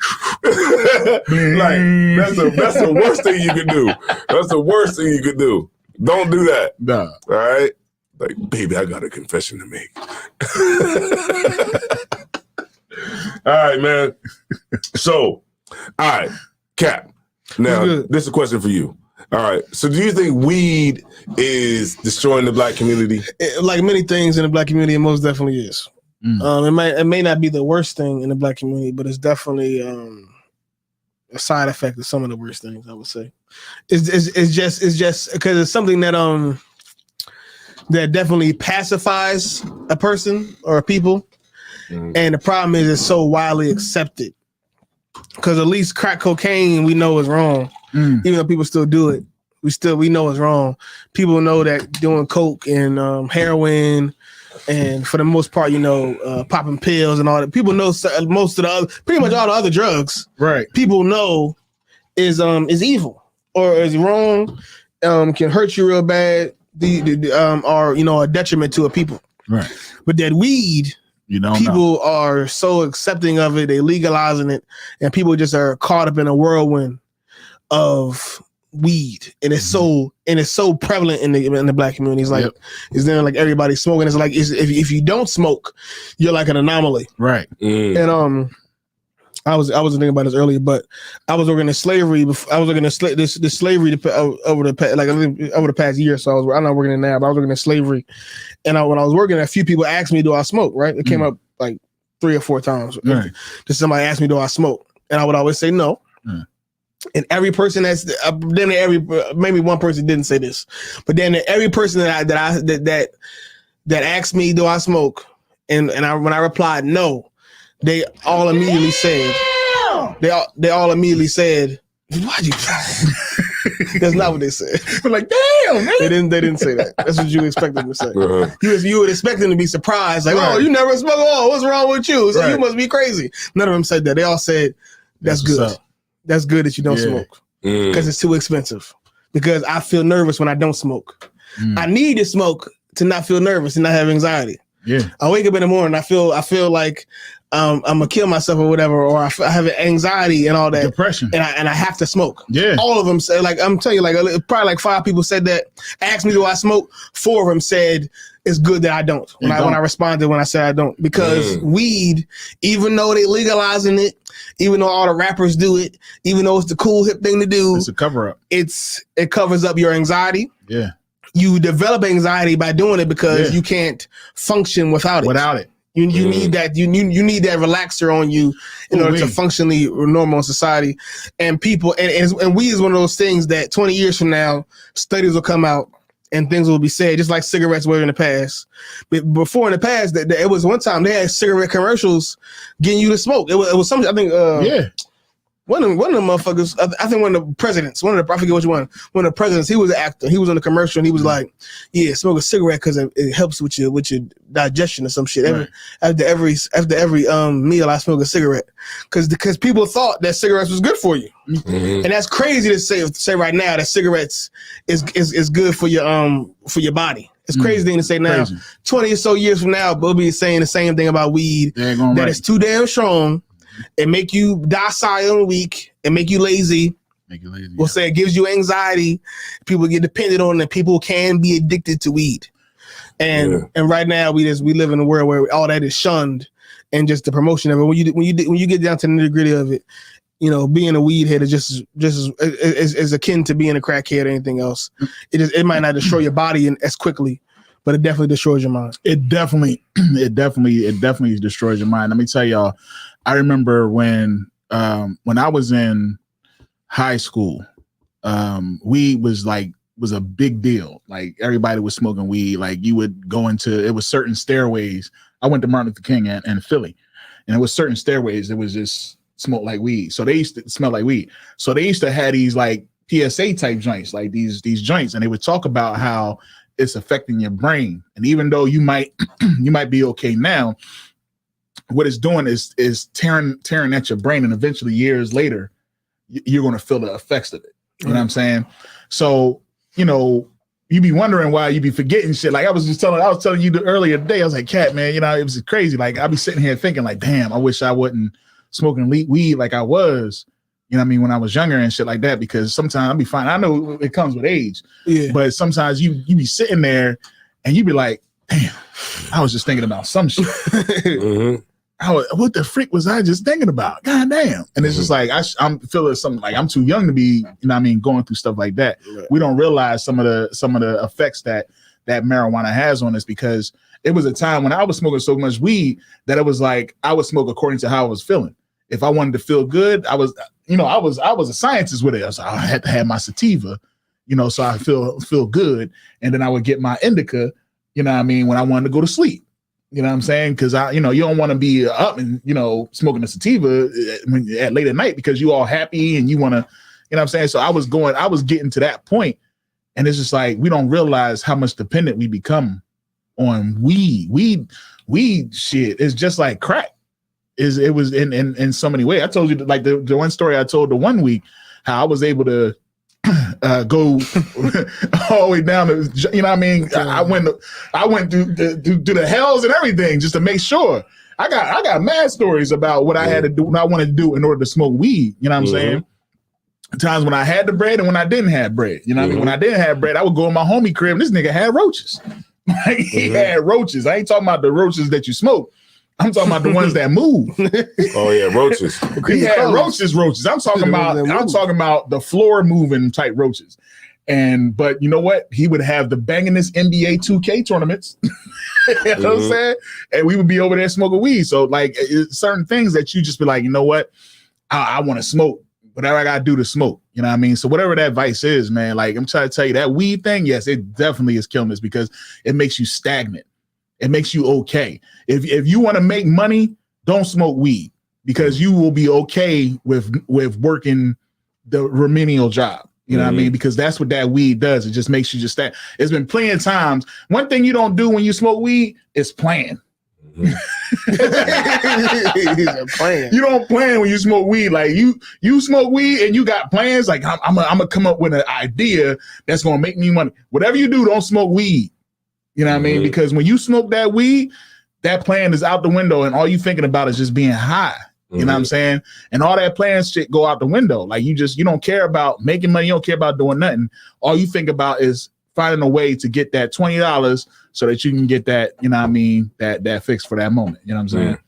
Like that's the worst thing you could do. That's the worst thing you could do. Don't do that. Nah. All right. Like, baby, I got a confession to make. All right, man. So, all right, Cap. Now, this is a question for you. All right. So, do you think weed is destroying the black community? Like many things in the black community, it most definitely is. It may not be the worst thing in the black community, but it's definitely a side effect of some of the worst things. I would say it's just because it's something that that definitely pacifies a person or a people, and the problem is it's so widely accepted. Because at least crack cocaine we know is wrong, even though people still do it. We know it's wrong. People know that doing coke and heroin, and for the most part, popping pills and all that. People know most of pretty much all the other drugs. Right. People know is evil or is wrong, can hurt you real bad, or a detriment to a people. Right. But that weed. People are so accepting of it, they legalizing it, and people just are caught up in a whirlwind of weed, and it's so prevalent in the black community. It's like it's there, like everybody smoking. It's like if you don't smoke, you're like an anomaly, right? And I was thinking about this earlier, but I was working in slavery. I was working in slavery over the past year. So I'm not working in now, but I was working in slavery. And when I was working, a few people asked me, "Do I smoke?" Right? It came up like 3 or 4 times. Right. Just somebody asked me, "Do I smoke?" And I would always say no. And every person maybe one person didn't say this, but then every person that asked me, "Do I smoke?" And when I replied no, they all immediately said, they all immediately said, why'd you? That's not what they said. But like, damn, man. They didn't say that. That's what you expect them to say. You would expect them to be surprised, like, oh, you never smoke. Oh, what's wrong with you? So you must be crazy. None of them said that. They all said, that's good. That's good that you don't smoke because it's too expensive. Because I feel nervous when I don't smoke. I need to smoke to not feel nervous and not have anxiety. Yeah, I wake up in the morning, I feel like I'm gonna kill myself or whatever, or I have anxiety and all that, depression, and I have to smoke. Yeah, all of them say, like, I'm telling you, like probably like 5 people said that. Asked me, do I smoke? 4 of them said it's good that I don't. When I responded when I said I don't, because weed, even though they legalizing it, even though all the rappers do it, even though it's the cool hip thing to do, it's a cover up. It covers up your anxiety. Yeah. You develop anxiety by doing it because you can't function without it. You need that you need that relaxer on you in order to functionally normal in society. And people and weed is one of those things that 20 years from now studies will come out and things will be said, just like cigarettes were in the past. But before in the past, it was one time they had cigarette commercials getting you to smoke. It was something, I think. One of them motherfuckers, I think one of the presidents, I forget which one. One of the presidents, he was an actor. He was on the commercial and he was like, "Yeah, smoke a cigarette because it helps with your digestion or some shit." After every meal, I smoke a cigarette because people thought that cigarettes was good for you, and that's crazy to say right now that cigarettes is good for your body. It's crazy thing to say now. 20 or so years from now, we'll be saying the same thing about weed. That it's too damn strong. It make you docile and weak. It make you lazy. We'll say it gives you anxiety. People get dependent on it. People can be addicted to weed. And right now we live in a world where all that is shunned and just the promotion of it. When you get down to the nitty gritty of it, you know, being a weed head is just is akin to being a crackhead or anything else. It might not destroy your body as quickly, but it definitely destroys your mind. It definitely destroys your mind. Let me tell y'all. I remember when I was in high school, weed was a big deal. Like everybody was smoking weed. Like you would go into, it was certain stairways. I went to Martin Luther King and Philly, and it was certain stairways that was just smoked like weed. So they used to smell like weed. So they used to have these like PSA type joints, like these joints, and they would talk about how it's affecting your brain. And even though you might be okay now, what it's doing is tearing at your brain, and eventually years later, you're going to feel the effects of it. You know what I'm saying? So, you know, you be wondering why you be forgetting shit. Like I was telling you earlier today, I was like, Cat, man, you know, it was crazy. Like I'd be sitting here thinking like, damn, I wish I wasn't smoking weed like I was, you know what I mean, when I was younger and shit like that, because sometimes I'd be fine. I know it comes with age, but sometimes you be sitting there and you be like, damn, I was just thinking about some shit. What the freak was I just thinking about? God damn. And it's just like, I'm feeling something like I'm too young to be, you know what I mean, going through stuff like that. Right. We don't realize some of the effects that marijuana has on us, because it was a time when I was smoking so much weed that it was like, I would smoke according to how I was feeling. If I wanted to feel good, I was a scientist with it. So I had to have my sativa, you know, so I feel good. And then I would get my indica, you know what I mean, when I wanted to go to sleep. You know what I'm saying? Because you don't want to be up and, you know, smoking a sativa at late at night because you all happy and you want to, you know what I'm saying? So I was getting to that point, and it's just like, we don't realize how much dependent we become on weed. Weed shit is just like crack. It was in so many ways. I told you like the one story I told the one week, how I was able to go all the way down to, you know what I mean? I went through the hells and everything just to make sure. I got mad stories about what I had to do, what I wanted to do in order to smoke weed. You know what I'm saying? Times when I had the bread and when I didn't have bread. You know what I mean? When I didn't have bread, I would go in my homie crib and this nigga had roaches. Like he had roaches. I ain't talking about the roaches that you smoke. I'm talking about the ones that move. Oh yeah, roaches. He had roaches. I'm talking about the floor moving type roaches. But you know what? He would have the bangingest NBA 2K tournaments. You know what I'm saying? And we would be over there smoking weed. So like certain things that you just be like, you know what? I want to smoke. Whatever I gotta do to smoke. You know what I mean? So whatever that vice is, man, like I'm trying to tell you, that weed thing, yes, it definitely is killing us because it makes you stagnant. It makes you okay. If you want to make money, don't smoke weed because you will be okay with working the remedial job. You know what I mean? Because that's what that weed does. It just makes you just that. It's been plenty of times. One thing you don't do when you smoke weed is plan. You don't plan when you smoke weed. Like you smoke weed and you got plans. Like I'm gonna come up with an idea that's gonna make me money. Whatever you do, don't smoke weed. You know what I mean? Because when you smoke that weed, that plan is out the window, and all you thinking about is just being high. You know what I'm saying? And all that plan shit go out the window. Like you don't care about making money. You don't care about doing nothing. All you think about is finding a way to get that $20 so that you can get that, you know what I mean, that fix for that moment. You know what I'm saying?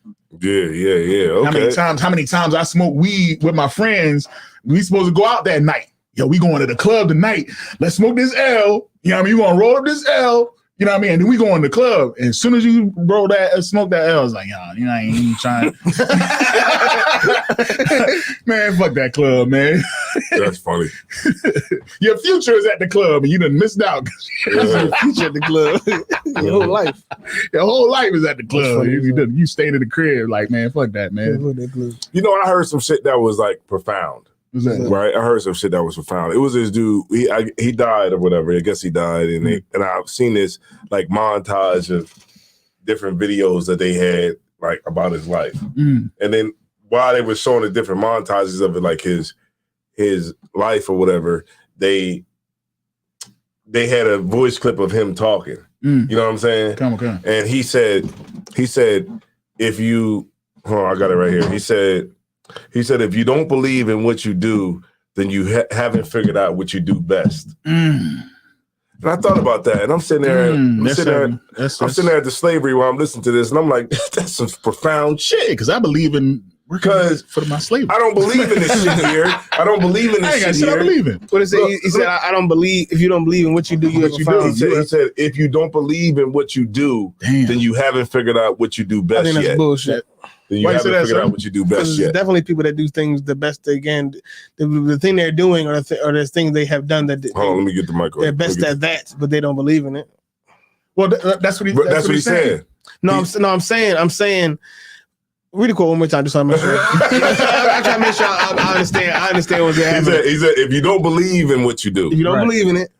Yeah. Okay. How many times I smoke weed with my friends? We supposed to go out that night. Yo, we going to the club tonight. Let's smoke this L. You know what I mean? You gonna roll up this L. You know what I mean? And then we go in the club. And as soon as you roll that, smoke that L, it's like, yo, you know, I ain't even trying. Man, fuck that club, man. That's funny. Your future is at the club and you done missed out. Your future at the club. Your whole life. Your whole life is at the club. You stayed in the crib like, man, fuck that, man. You know, I heard some shit that was like profound. Right, I heard some shit that was profound. It was this dude. He died or whatever. I guess he died, and I've seen this like montage of different videos that they had like about his life. And then while they were showing the different montages of it, like his life or whatever, they had a voice clip of him talking. You know what I'm saying? Come. And he said, if you, I got it right here. He said, if you don't believe in what you do, then you haven't figured out what you do best. And I thought about that, and I'm sitting there. I'm sitting there at the slavery while I'm listening to this, and I'm like, that's some profound shit. Because I believe in for my slavery. I don't believe in this shit here. I don't believe in this shit here. I believe in. What is it? He said, I don't believe. If you don't believe in what you do, you haven't found. He said, if you don't believe in what you do, then you haven't figured out what you do best yet. I think that's bullshit. Then you haven't figured out what you do best yet. There's definitely people that do things the best they can. The thing they're doing, or there's things they have done that. Hold on, let me get the mic. They're best at that, but they don't believe in it. Well, that's what he's saying. I'm saying. Read the quote one more time, just so I'm sure. I'm trying to make sure I understand what's happening. He said, if you don't believe in what you do, if you don't believe in it,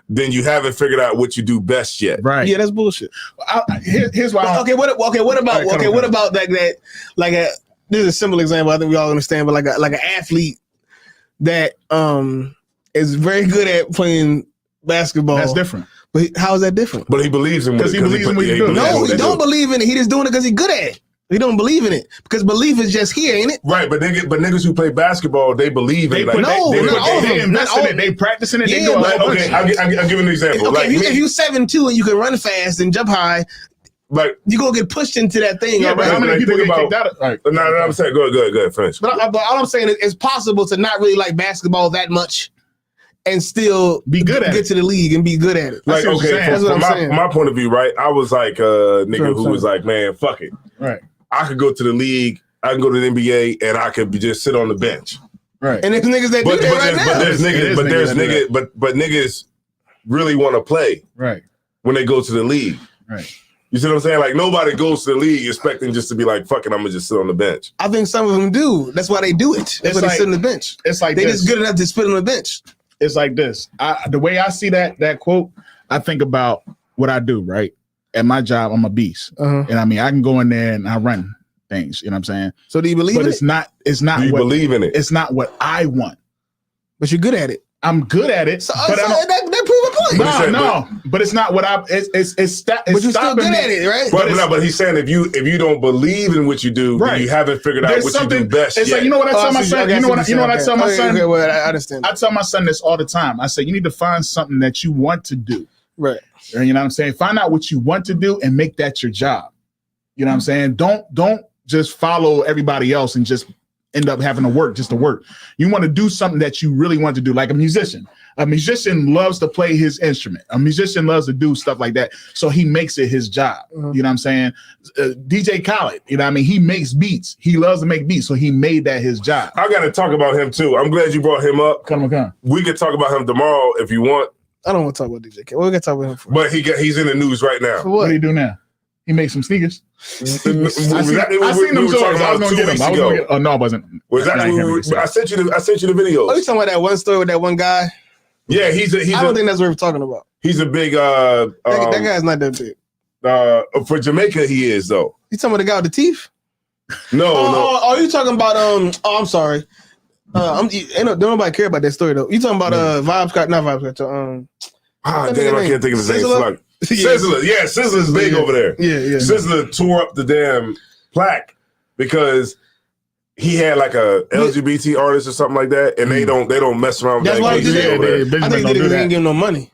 then you haven't figured out what you do best yet. Right? Yeah, that's bullshit. Here's why. What about that? Like this is a simple example. I think we all understand, but like an athlete that is very good at playing basketball. That's different. But how is that different? But he believes in what he believes in what you do. No, he don't believe in it. He just doing it because he's good at it. He don't believe in it because belief is just here, ain't it? Right, but niggas who play basketball, they believe in it. They invest in it. They practice in it. Yeah, they do like, okay, I'll give an example. Okay, if you 7'2" and you can run fast and jump high, like you gonna get pushed into that thing. Yeah, but how many people get kicked out? No, I'm saying go ahead, finish. But all I'm saying is it's possible to not really like basketball that much and still be good at get to the league and be good at it. Like, okay, that's what I'm saying. My point of view, right? I was like a nigga who was like, man, fuck it. Right. I could go to the league, I can go to the NBA, and I could just sit on the bench. Right. And there's niggas that do that right now. But niggas really want to play. Right. When they go to the league. Right. You see what I'm saying? Like nobody goes to the league expecting just to be like, fuck it, I'm gonna just sit on the bench. I think some of them do. That's why they do it. That's why they sit on the bench. It's like they just good enough to spit on the bench. It's like this. The way I see that quote, I think about what I do, right? At my job, I'm a beast. And I mean, I can go in there and I run things, you know what I'm saying? So do you believe in it? It's not do you believe in it? It's not what I want. But you're good at it. I'm good at it. That prove a point. But it's not what I it's but you're still good at it, right? But he's saying if you don't believe in what you do, then you haven't figured out what you do best it's yet. Like, you know what I tell my son? You know what I tell my son? Okay, well, I understand. I tell my son this all the time. I say you need to find something that you want to do. Right. And you know what I'm saying? Find out what you want to do and make that your job. You know what I'm saying? Don't just follow everybody else and just end up having to work just to work. You want to do something that you really want to do, like a musician. A musician loves to play his instrument. A musician loves to do stuff like that. So he makes it his job. You know what I'm saying? DJ Khaled, you know what I mean? He makes beats. He loves to make beats. So he made that his job. I got to talk about him too. I'm glad you brought him up. Come on. We could talk about him tomorrow if you want. I don't want to talk about DJ Khaled. We're going to talk about him for. But he's in the news right now. For what? What do he do now? He made some sneakers. I seen them stories. I was gonna get them. Oh no, I wasn't. I sent you the videos. Oh, you talking about that one story with that one guy? Yeah, I don't think that's what we're talking about. He's a big. That guy's not that big. For Jamaica, he is though. You talking about the guy with the teeth? No. Oh, you talking about Oh, I'm sorry. Don't nobody care about that story though. You talking about Vibes Scott? Not Vibes Scott. Damn, I can't think of his name. Sizzler, yeah, Sizzler's big over there. Yeah. Sizzler tore up the damn plaque because he had like a LGBT artist or something like that, and they don't mess around with that's that. Why he did it. I think they didn't give him no money.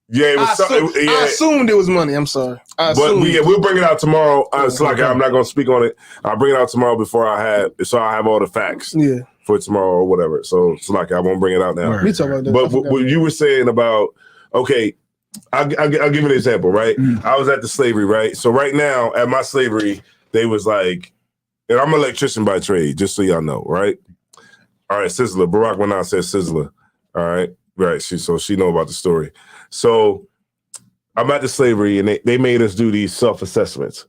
Yeah, it was. I assumed it was money. I'm sorry. We'll bring it out tomorrow. It's like I'm not going to speak on it. I'll bring it out tomorrow before I have all the facts. Yeah. For tomorrow or whatever. So it's like I won't bring it out now. We talk about that. But what you were saying about I'll give you an example, right? I was at the slavery, right? So right now at my slavery, they was like, and I'm an electrician by trade, just so y'all know, right? All right, Sizzler. Barack went out said Sizzler. All right. Right. She know about the story. So I'm at the slavery and they made us do these self-assessments.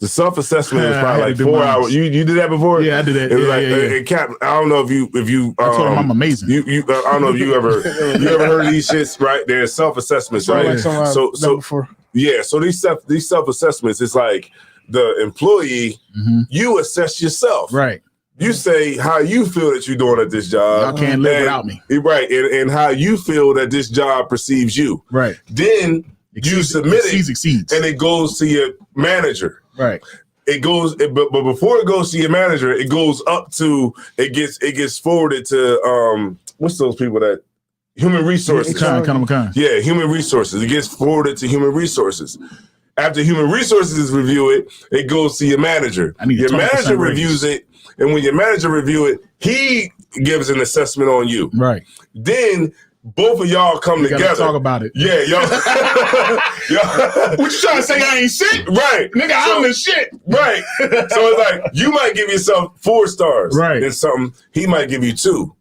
The self-assessment was probably like 4 hours. You did that before? Yeah, I did that. It was Cap, I don't know if you I told him I'm amazing. I don't know if you ever heard of these shits, right? There's self-assessments, right? So these self-assessments, it's like the employee, you assess yourself. Right. You say how you feel that you're doing at this job. Y'all can't live without me. Right. And how you feel that this job perceives you. Right. Then you submit it, and it goes to your manager. Right. It goes, but before it goes to your manager, it goes up to it gets forwarded to what's those people that human resources. Yeah, human resources. It gets forwarded to human resources. After human resources review it, it goes to your manager. Your manager reviews it, and when your manager review it, he gives an assessment on you. Right. Then both of y'all come together. Talk about it. Yeah, y'all. What you trying to say? I ain't shit, right? Nigga, I'm the shit, right? So it's like you might give yourself 4 stars, right? And something he might give you 2.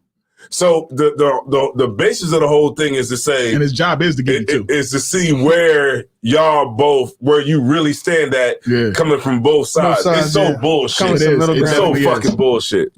So the basis of the whole thing is to say, and his job is to give you 2. Is to see where where you really stand at, coming from both sides. It's so bullshit. It's so fucking bullshit.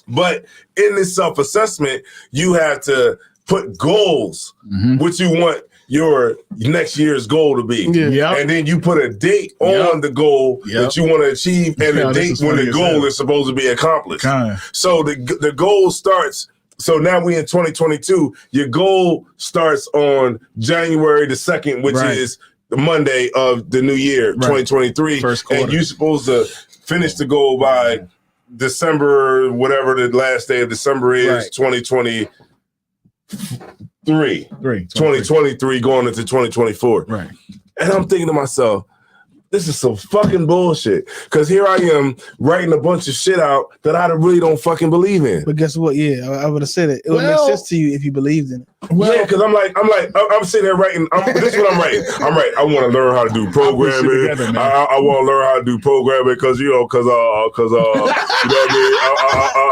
But in this self-assessment, you have to put goals, what you want your next year's goal to be. And then you put a date on the goal that you want to achieve and the date when the goal is supposed to be accomplished. So the goal starts. So now we in 2022, your goal starts on January the 2nd, which is the Monday of the new year, 2023. First quarter. And you're supposed to finish the goal by December, whatever the last day of December is, 2023. 2023 going into 2024. Right. And I'm thinking to myself, this is some fucking bullshit. Because here I am writing a bunch of shit out that I really don't fucking believe in. But guess what? Yeah, I would have said it. It would make sense to you if you believed in it. Yeah, because I'm sitting there writing. This is what I'm writing. I want to learn how to do programming. I want to learn how to do programming because you know what I mean.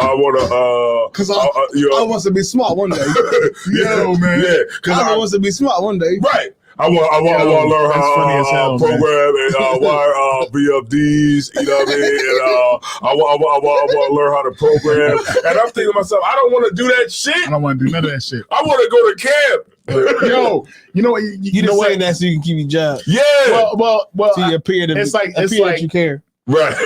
I want to because I want to be smart one day. Man. Yeah, because I want to be smart one day. Right. I want to learn how to program and wire VFDs, you know what I mean? And I want to learn how to program. And I'm thinking to myself, I don't want to do that shit. I don't want to do none of that shit. I want to go to camp. Yo, you know what? You just saying that so you can keep your job. Yeah. Well. So you appear to it's like that you care. Right.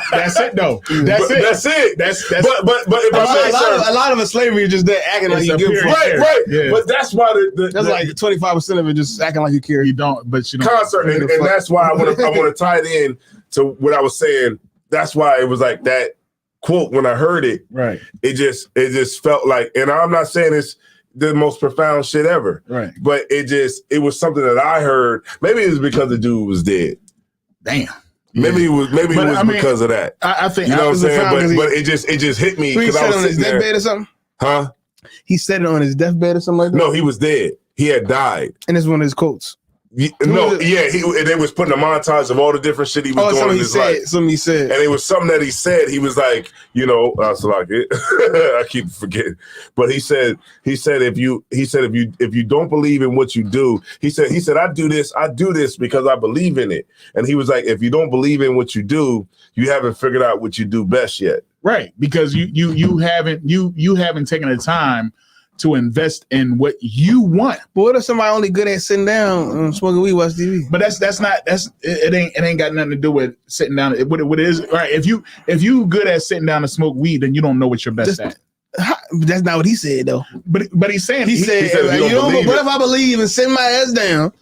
That's it though. That's it. That's but if a lot of slavery is just that acting like you give a fuck. Right. Yeah. But that's why that's like 25% of it just acting like you care. You don't, but you don't. Concert, and that's why I want to tie it in to what I was saying. That's why it was like that quote when I heard it. Right. It just felt like, and I'm not saying it's the most profound shit ever. Right. But it was something that I heard. Maybe it was because the dude was dead. Damn. Maybe it was because of that. I think you know what I'm saying. But it just hit me because I was on his deathbed or something. Huh? He said it on his deathbed or something like that. No, he was dead. He had died. And it's one of his quotes. They was putting a montage of all the different shit he was doing in his life. Something he said. And it was something that he said. He was like, I keep forgetting. But he said if you don't believe in what you do, he said I do this because I believe in it. And he was like, if you don't believe in what you do, you haven't figured out what you do best yet. Right, because you haven't taken the time to invest in what you want. But what if somebody only good at sitting down and smoking weed, watch TV? But it ain't got nothing to do with sitting down. What it is, right? If you good at sitting down and smoke weed, then you don't know what you're best at. That's not what he said though. But he's saying he said what if I believe in sitting my ass down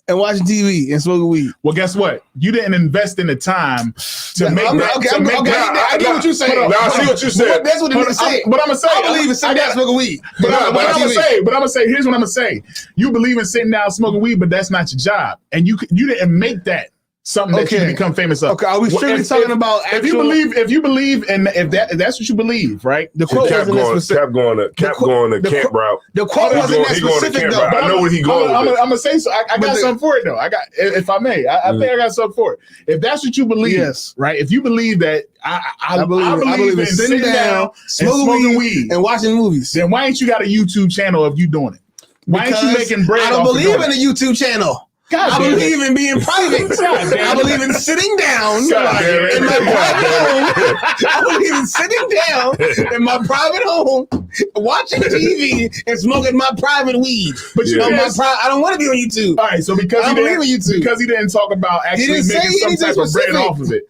and watching TV and smoking weed? Well, guess what? You didn't invest in the time to make that. I get what you're saying. Now I see what you said. That's what he said. But I'm gonna say, I believe in sitting down smoking weed. But I'm gonna say, here's what I'm gonna say. You believe in sitting down smoking weed, but that's not your job, and you didn't make that something that you can become famous of. Okay, are we strictly talking about if you believe and if that's what you believe, right? The quote wasn't that specific. Cap going the camp route. The quote wasn't that specific though. I know where he going. I'm gonna say so. I got something for it though. If I may, I think I got something for it. If that's what you believe, right? If you believe that I believe in sitting down, smoking weed, and watching movies, then why ain't you got a YouTube channel of you doing it? Why ain't you making bread? I don't believe in a YouTube channel. I believe in being private. I believe in sitting down in my private home. I believe in sitting down in my private home, watching TV and smoking my private weed. But I don't want to be on YouTube. All right, so because he didn't talk about actually making some type of bread off of it.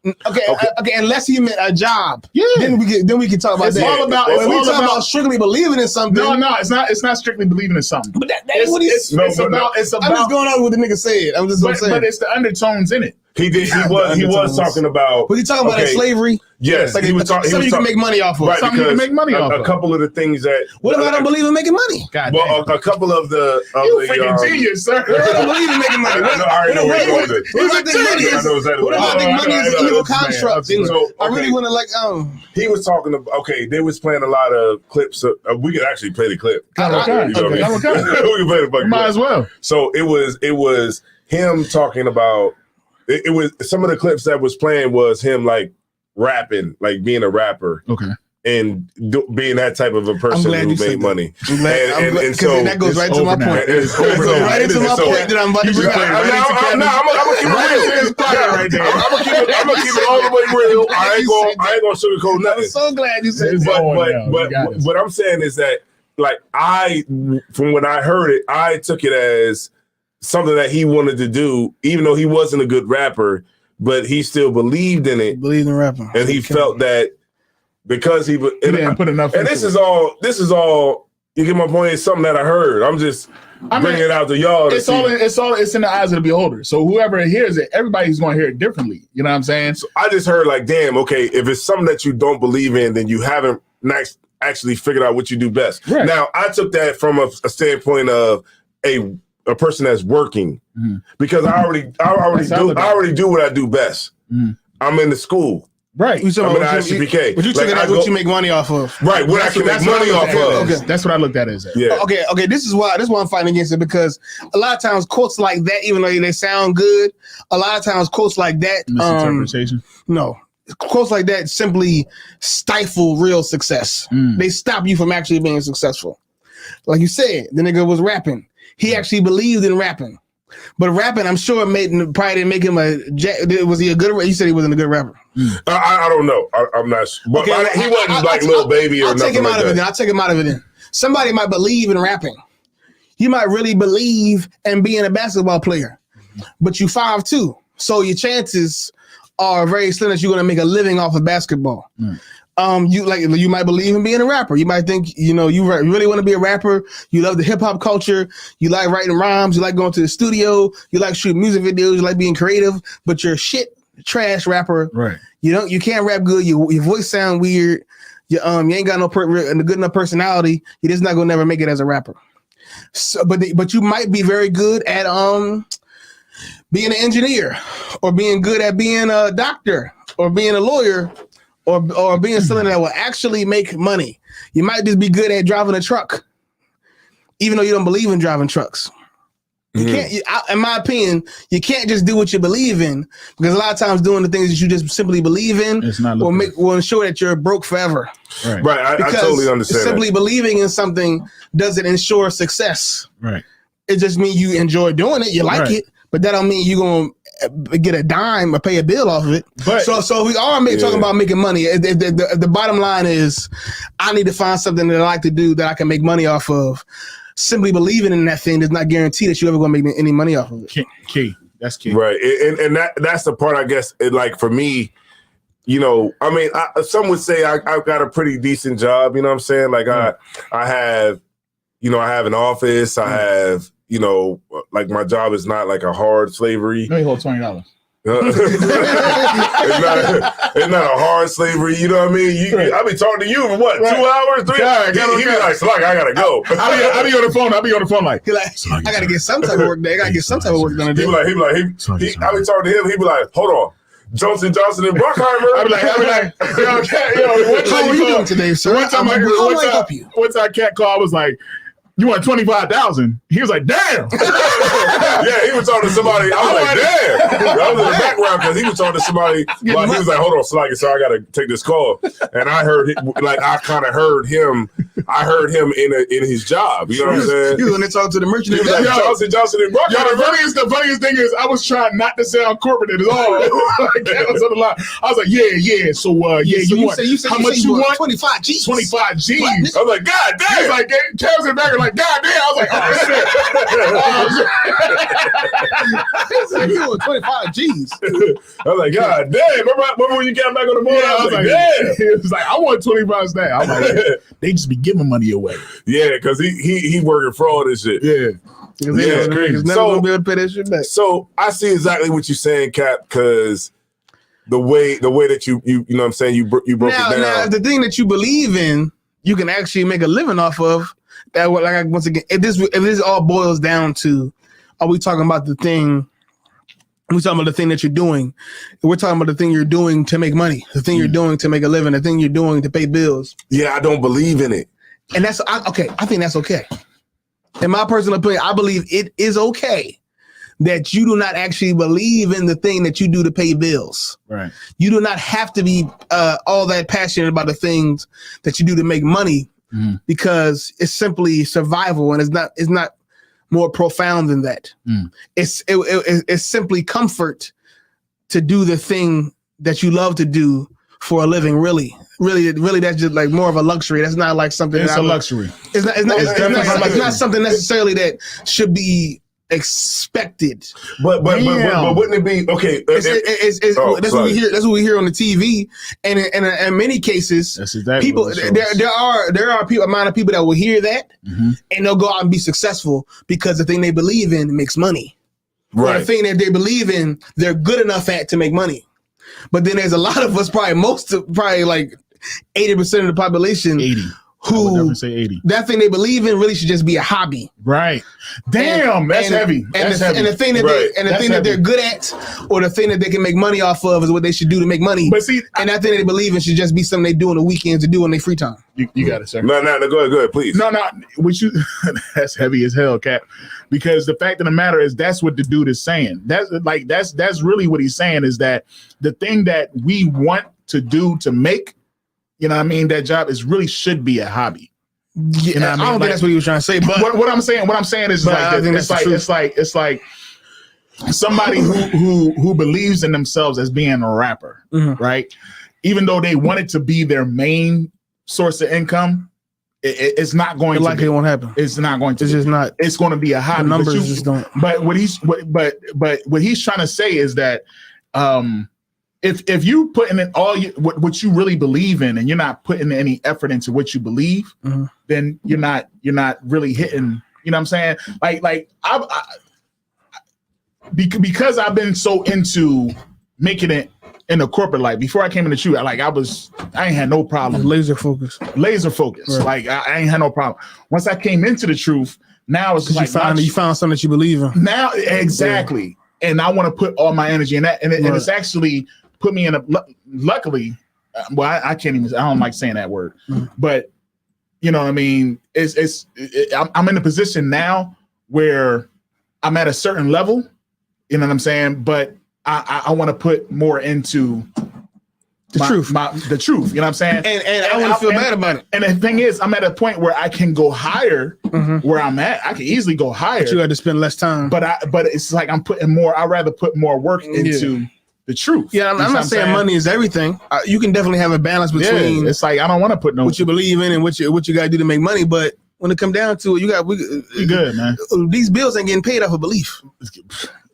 Okay. Unless he meant a job, then we can talk about that. It's all about strictly believing in something. No, it's not. It's not strictly believing in something. But that's what it's about. I'm just going on with what the nigga said. I'm just saying. But it's the undertones in it. He was talking about. Was he talking about slavery? Yes, like he was talking. Something you can make money off of. Right, something you can make money off of. A couple of the things that. What if I don't believe in making money? A couple of the. You freaking genius, sir. I don't believe in making money. What if I think money is an evil construct? I really want to He was talking about. Okay, they was playing a lot of clips. We could actually play the clip. We can play the clip. Might as well. So it was him talking about. It was some of the clips that was playing was him like rapping, like being a rapper. Okay. And being that type of a person who made money. And so that goes right to my point. It goes right into my point that I'm about to bring up. I'm gonna keep it real. I'm gonna keep it all the way real. I ain't gonna sugarcoat nothing. I'm so glad you said that. But what I'm saying is that, like, from when I heard it, I took it as something that he wanted to do, even though he wasn't a good rapper, but he still believed in it. Believed in rapping. And he felt that because he didn't put enough. And this is all, you get my point, it's something that I heard. I'm just bringing it out to y'all. It's in the eyes of the beholder. So whoever hears it, everybody's going to hear it differently. You know what I'm saying? So I just heard like, damn, okay, if it's something that you don't believe in, then you haven't actually figured out what you do best. Right. Now, I took that from a standpoint of a person that's working, because I already do what I do best. I'm in the school. Right. I'm in ICPK. But you took it as what you make money off of. Right. What I can make money off of. Okay. That's what I looked at it as. Yeah. Okay. This is why I'm fighting against it, because a lot of times quotes like that, even though they sound good, a lot of times quotes like that. Misinterpretation. No. Quotes like that simply stifle real success. They stop you from actually being successful. Like you said, the nigga was rapping. He actually believed in rapping, but rapping, I'm sure, probably didn't make him was he a good? You said he wasn't a good rapper. I don't know. I'm not. But he wasn't like Lil Baby or nothing like that. I'll take him out of it. Then somebody might believe in rapping. You might really believe in being a basketball player, but you 5'2", so your chances are very slim that you're going to make a living off of basketball. You might believe in being a rapper. You might think, you really want to be a rapper. You love the hip hop culture. You like writing rhymes. You like going to the studio. You like shooting music videos. You like being creative, but you're a shit trash rapper. Right. You can't rap good. Your voice sound weird. You ain't got no good enough personality. You're just not gonna never make it as a rapper. So, but you might be very good at being an engineer, or being good at being a doctor, or being a lawyer, or being something that will actually make money. You might just be good at driving a truck, even though you don't believe in driving trucks. You can't, in my opinion, you can't just do what you believe in, because a lot of times doing the things that you just simply believe in will ensure that you're broke forever. Right. I totally understand. Simply believing in something doesn't ensure success. Right. It just means you enjoy doing it, you like it, but that don't mean you're gonna get a dime or pay a bill off of it. But, so we are talking about making money. The bottom line is, I need to find something that I like to do that I can make money off of. Simply believing in that thing does not guarantee that you're ever going to make any money off of it. Key. That's key. Right. And that's the part, I guess, like for me, you know, I mean, some would say I've got a pretty decent job, you know what I'm saying? Like I have, you know, I have an office, I have, you know, like my job is not like a hard slavery. No, you hold $20. It's not a hard slavery, you know what I mean? I be talking to you for what, 2 hours, 3 hours? He be like, Slack, I gotta go. I be on the phone. like, I gotta get some type of work done. I gotta get some type of work done. I be talking to him, he be like, hold on. Johnson and Bruckheimer. I be like, yo, how are you doing today, sir? One time Cat called, I was like, you want 25,000? He was like, damn. Yeah, he was talking to somebody. I was like, damn. I was in the background because he was talking to somebody. Like, he was like, hold on, Sluggy, so I got to take this call. And I heard, I kind of heard him. I heard him in his job. You know what I'm saying? He was when they talk to the merchant. He was like, Johnson and Bruckheimer. Yo, the funniest thing is, I was trying not to sound corporate at all. I was like, yeah. So, you want how much you want? 25 G's. 25 G's. I was like, God damn. He's like, Kev's in back, like, God damn. I was like, oh shit. You want 25 G's. I was like, God damn. Remember when you got back on the board? Yeah, I was like, damn. He was like, I want 25 now. I'm like, they just be giving money away. Yeah, because he working fraud and shit. Yeah. Yeah, crazy. Never gonna be able to pay that shit back. So I see exactly what you're saying, Cap, because the way that you know what I'm saying, you broke it down. Now, the thing that you believe in, you can actually make a living off of. That, like, once again, if this all boils down to, are we talking about the thing? We're talking about the thing that you're doing. We're talking about the thing you're doing to make money, the thing you're doing to make a living, the thing you're doing to pay bills. Yeah, I don't believe in it. And that's okay. I think that's okay. In my personal opinion, I believe it is okay that you do not actually believe in the thing that you do to pay bills. Right. You do not have to be all that passionate about the things that you do to make money. Because it's simply survival, and it's not more profound than that. It's simply comfort to do the thing that you love to do for a living. Really, that's just like more of a luxury. That's not like something. It's a luxury. It's not something necessarily that should be expected. But wouldn't it be okay? That's what we hear. That's what we hear on the TV, and in many cases, people there are people, amount of people that will hear that, and they'll go out and be successful because the thing they believe in makes money. Right. Or the thing that they believe in, they're good enough at to make money. But then there's a lot of us, probably like 80% of the population, 80. Who I would definitely say 80. That thing they believe in really should just be a hobby. Right. Damn, that's heavy. And the thing that they're good at, or the thing that they can make money off of, is what they should do to make money. But see, and that thing they believe in should just be something they do on the weekends to do on their free time. You got it, sir. No, go ahead, please. No, that's heavy as hell, Cap. Because the fact of the matter is, that's what the dude is saying. That's really what he's saying, is that the thing that we want to do to make, you know what I mean, that job should be a hobby. Yeah, you know what I mean? I don't think that's what he was trying to say. But what I'm saying is it's like somebody who believes in themselves as being a rapper, right? Even though they want it to be their main source of income, it's not going to. It won't happen. It's not going to. It's just not. It's going to be a hobby. The numbers just don't. But what he's trying to say is that if you put in what you really believe in, and you're not putting any effort into what you believe, then you're not really hitting. You know what I'm saying? Like because I've been so into making it in the corporate life. Before I came into Truth, I ain't had no problem. Laser focus. Right. Like I ain't had no problem. Once I came into the Truth, now it's like you found something that you believe in. Now exactly, and I want to put all my energy in that, and it's actually put me in luckily. Well, I can't even. I don't like saying that word, but you know what I mean. I'm in a position now where I'm at a certain level, you know what I'm saying? But I want to put more into the truth, you know what I'm saying? And I want to feel bad about it. And the thing is, I'm at a point where I can go higher where I'm at. I can easily go higher. But you got to spend less time. But it's like I'm putting more, I'd rather put more work into the truth. Yeah, I'm not saying money is everything. You can definitely have a balance between. It's like I don't want to put what you believe in and what you got to do to make money. But when it come down to it, you good, man. These bills ain't getting paid off of belief.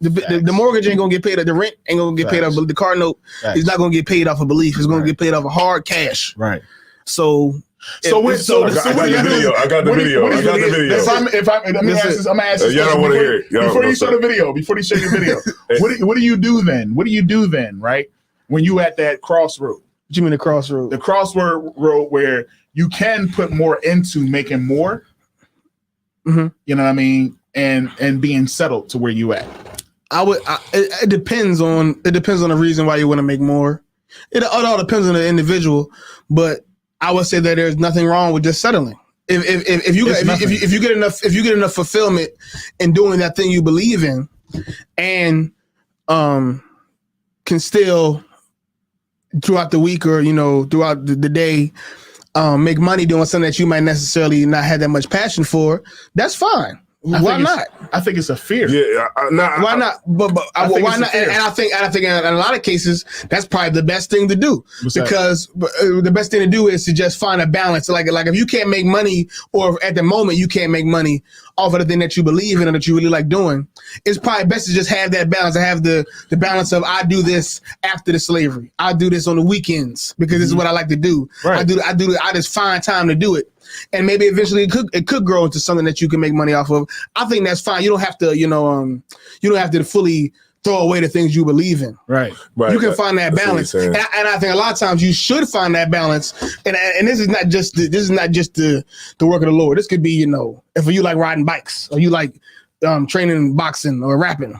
The mortgage ain't gonna get paid. The rent ain't gonna get paid off. The car note is not gonna get paid off of belief. It's gonna get paid off of hard cash. Right. So I got the video. I got the video. Let me ask this. I'm gonna ask this. Y'all don't want to hear it. Before you show the video, before you show your video, what do you do then? What do you do then, right? When you at that crossroad. What you mean the crossroad? The crossroad road you can put more into making more. You know what I mean? And being settled to where you at. It depends on the reason why you want to make more. It all depends on the individual, but I would say that there's nothing wrong with just settling. If you get enough fulfillment in doing that thing you believe in, and can still throughout the week or throughout the day make money doing something that you might necessarily not have that much passion for, that's fine. Why not? I think it's a fear. Yeah, why not? But why not? And I think in a lot of cases that's probably the best thing to do. Because the best thing to do is to just find a balance. Like if you can't make money, or at the moment you can't make money off of the thing that you believe in and that you really like doing, it's probably best to just have that balance. I have the balance of I do this after the slavery. I do this on the weekends because this is what I like to do. Right. I just find time to do it. And maybe eventually it could grow into something that you can make money off of. I think that's fine. You don't have to, you don't have to fully throw away the things you believe in. Right. You can find that balance, and I think a lot of times you should find that balance. And this is not just the work of the Lord. This could be, if you like riding bikes or you like training boxing or rapping.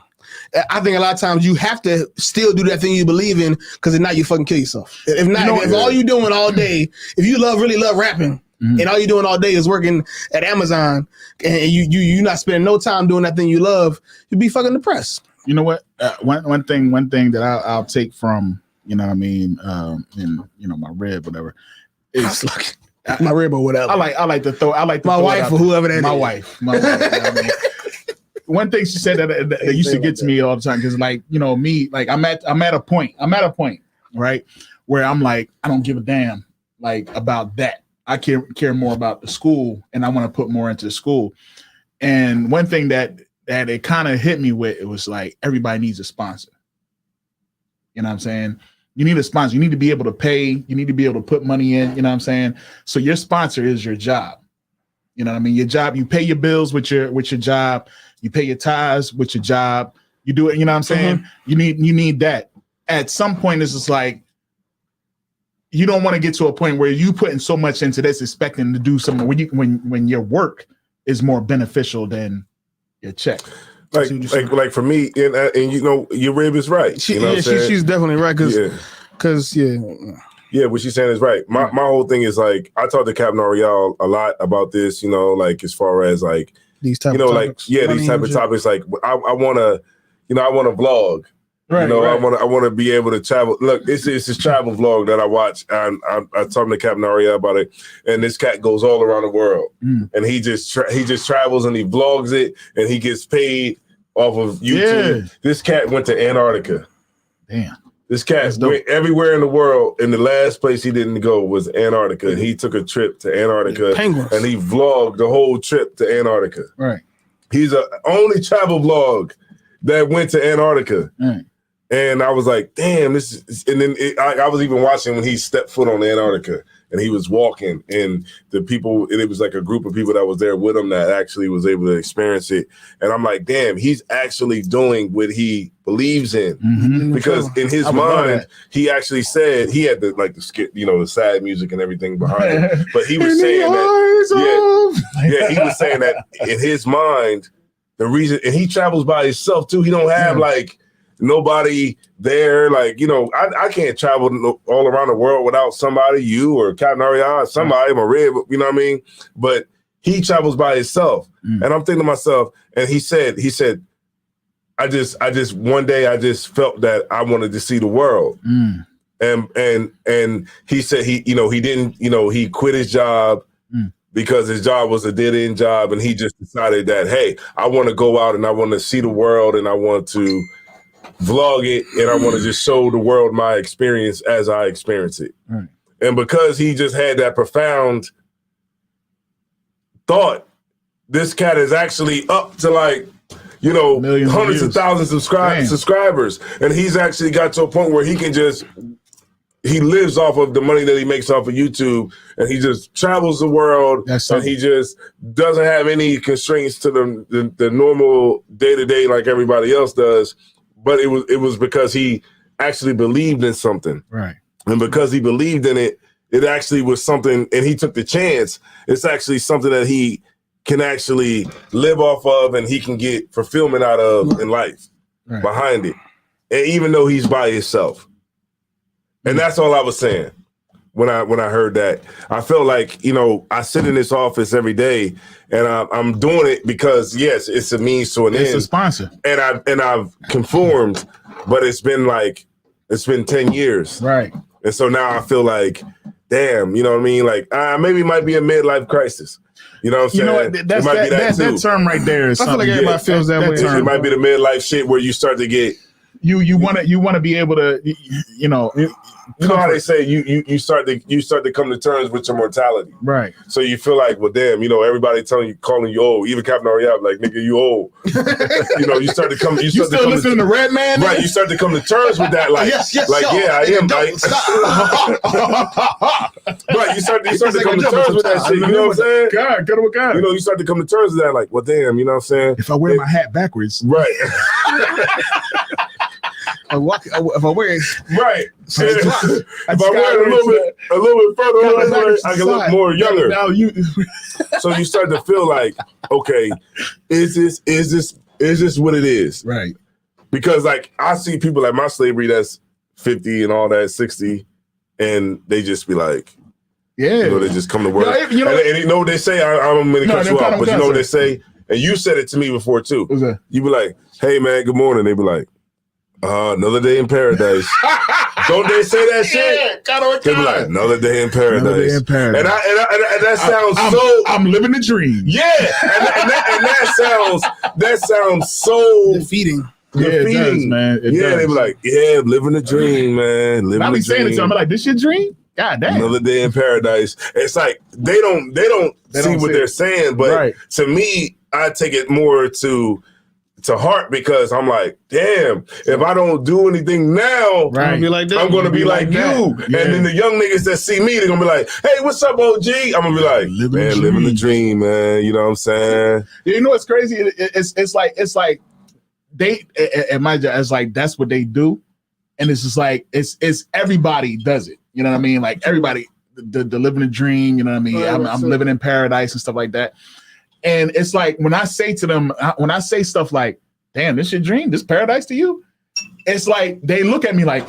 I think a lot of times you have to still do that thing you believe in, because if not, you fucking kill yourself. If not, if all you doing all day, if you really love rapping. And all you're doing all day is working at Amazon, and you're not spending no time doing that thing you love, you'd be fucking depressed. You know what? One thing that I'll take from, my rib, whatever. Is my rib or whatever. I like to throw my wife or whoever that is. My wife. One thing she said that used to get to me all the time, because me, like I'm at a point, right, where I'm like, I don't give a damn about that. I care more about the school, and I want to put more into the school. And one thing that it kind of hit me with, it was like, everybody needs a sponsor. You know what I'm saying? You need a sponsor. You need to be able to pay. You need to be able to put money in. You know what I'm saying? So your sponsor is your job. You know what I mean? Your job, you pay your bills with your job. You pay your tithes with your job. You do it. You know what I'm saying? You need that. At some point, it's just like, you don't want to get to a point where you putting so much into this, expecting to do something when your work is more beneficial than your check. Like for me, and your rib is right. She's definitely right, because what she's saying is right. My whole thing is like, I talked to Captain Ariel a lot about this. As far as like these type of topics. These type of topics. Like I want to vlog. Right, I want to be able to travel. Look, it's this travel vlog that I watch, and I talked to Captain Ariel about it. And this cat goes all around the world, and he just travels and he vlogs it, and he gets paid off of YouTube. Yeah. This cat went to Antarctica. Damn. This cat went everywhere in the world, and the last place he didn't go was Antarctica. He took a trip to Antarctica, and he vlogged the whole trip to Antarctica. Right. He's the only travel vlog that went to Antarctica. Right. And I was like, damn, this is, and then I was even watching when he stepped foot on Antarctica, and he was walking, and the people, and it was like a group of people that was there with him that actually was able to experience it. And I'm like, damn, he's actually doing what he believes in, because in his mind, he actually said he had the skit, the sad music and everything behind it. But he was saying that, he was saying that in his mind, the reason, and he travels by himself too. He don't have nobody there, I can't travel all around the world without somebody, you or Captain Ariel, somebody, my rib, you know what I mean? But he travels by himself. And I'm thinking to myself, and he said, I just one day I just felt that I wanted to see the world. And he said he didn't, he quit his job because his job was a dead-end job, and he just decided that, hey, I want to go out and I want to see the world and I want to vlog it and I want to just show the world my experience as I experience it. Right. And because he just had that profound thought, this cat is actually up to like, millions hundreds of thousands of subscribers. And he's actually got to a point where he lives off of the money that he makes off of YouTube, and he just travels the world, and he just doesn't have any constraints to the normal day-to-day like everybody else does. But it was because he actually believed in something. Right. And because he believed in it, it actually was something, and he took the chance. It's actually something that he can actually live off of, and he can get fulfillment out of in life behind it. And even though he's by himself. And that's all I was saying when I heard that. I felt like, I sit in this office every day, and I'm doing it because, yes, it's a means to an end. It's a sponsor. And I've conformed, but it's been 10 years. Right. And so now I feel like, damn, you know what I mean? Like, maybe it might be a midlife crisis. You know what I'm saying? You know what? That term right there is something. I feel like everybody feels that way. It might be the midlife shit where you start to get... You want to be able to, you know how they say you start to come to terms with your mortality, right? So you feel like, well, damn, everybody calling you old, even Captain Ariab, like, nigga, you old. You start to come. You still listening to Redman, right? You start to come to terms with that, like, yes, like, yeah, I am. Right? You start to come to terms with that shit. You know what I'm saying? God, God. You start to come to terms with that, like, well, damn, you know what I'm saying? If I wear my hat backwards, right? If I wear it right, if I wear it a little bit further, I can look more younger. Now so you start to feel like, okay, is this what it is? Right. Because like I see people like my slavery that's 50 and all that 60, and they just be like, yeah, they just come to work. And you know what they say? I'm gonna cut you off, but you know what they say? And you said it to me before too. You be like, hey man, good morning. They be like, another day in paradise. Don't they say that shit? They be like, another day in paradise. Another day in paradise. And that sounds I'm living the dream. Yeah, and that sounds so defeating. Yeah, it does, man. They be like, yeah, living the dream, man. Living the dream. Saying it to them, I'm like, this your dream? God damn. Another day in paradise. It's like they don't see what they're saying, but to me, I take it more to heart because I'm like, damn, if I don't do anything now, I'm going to be like you. Yeah. And then the young niggas that see me, they're going to be like, hey, what's up, OG? I'm going to be like, living the dream, man. You know what I'm saying? You know what's crazy? It's like they, at my job, it's like, that's what they do. And it's just like, it's everybody does it. You know what I mean? Like everybody, the living the dream, you know what I mean? I'm living in paradise and stuff like that. And it's like when I say to them, when I say stuff like, damn, this your dream? This paradise to you? It's like they look at me like,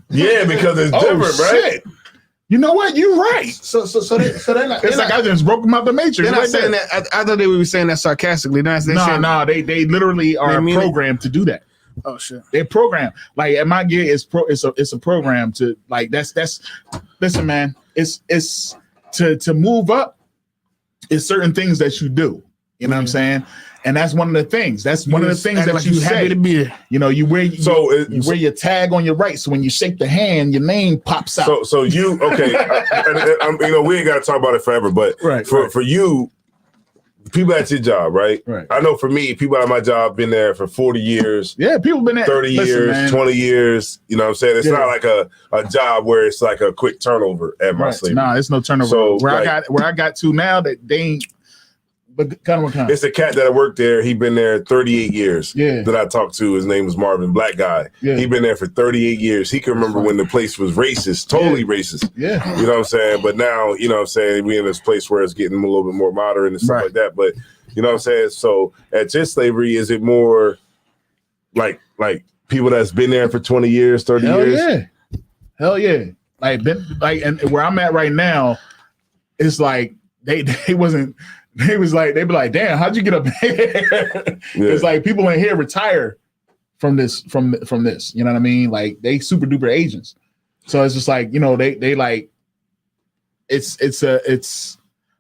yeah, because it's different, right? Shit. You know what? You're right. So they're not. It's like I just broke them out the matrix. They're not saying that. I thought they would be saying that sarcastically. No, they literally are programmed to do that. Oh shit! They're programmed. Like at my gig, it's a program to like that's. Listen, man, it's to move up. It's certain things that you do. You know what I'm saying? And that's one of the things. That's one of the things that you say. To be there. You know, you wear your tag on your right, so when you shake the hand, your name pops out. So you okay? We ain't got to talk about it forever, but for you, people at your job, right? Right. I know for me, people at my job been there for 40 years. Yeah, people been there 30 years, man. 20 years. You know what I'm saying? It's not like a job where it's like a quick turnover at my slavery. Nah, it's no turnover. So where I got to now that they ain't. But kind of it's a cat that I worked there. He been there 38 years. Yeah. That I talked to. His name was Marvin, black guy. Yeah. He been there for 38 years. He can remember when the place was racist, totally racist. Yeah. You know what I'm saying? But now, you know what I'm saying, we in this place where it's getting a little bit more modern and stuff like that. But you know what I'm saying? So at your slavery, is it more like people that's been there for 20 years, 30 years? Hell yeah. And where I'm at right now, it's like they wasn't. They be like, damn, how'd you get up here? It's like people in here retire from this. You know what I mean? Like they super duper agents. So it's just like, you know, they like it's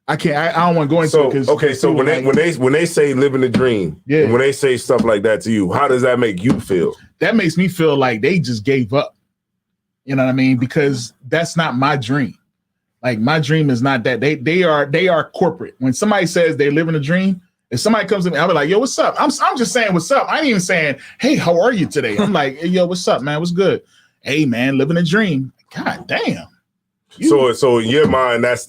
I don't want to go into it because okay. So when they say living the dream, yeah, when they say stuff like that to you, how does that make you feel? That makes me feel like they just gave up. You know what I mean? Because that's not my dream. Like my dream is not that. They are corporate. When somebody says they live in a dream, if somebody comes to me, I'll be like, yo, what's up? I'm just saying what's up. I ain't even saying, hey, how are you today? I'm like, hey, yo, what's up, man? What's good? Hey, man, living a dream. God damn. So in your mind, that's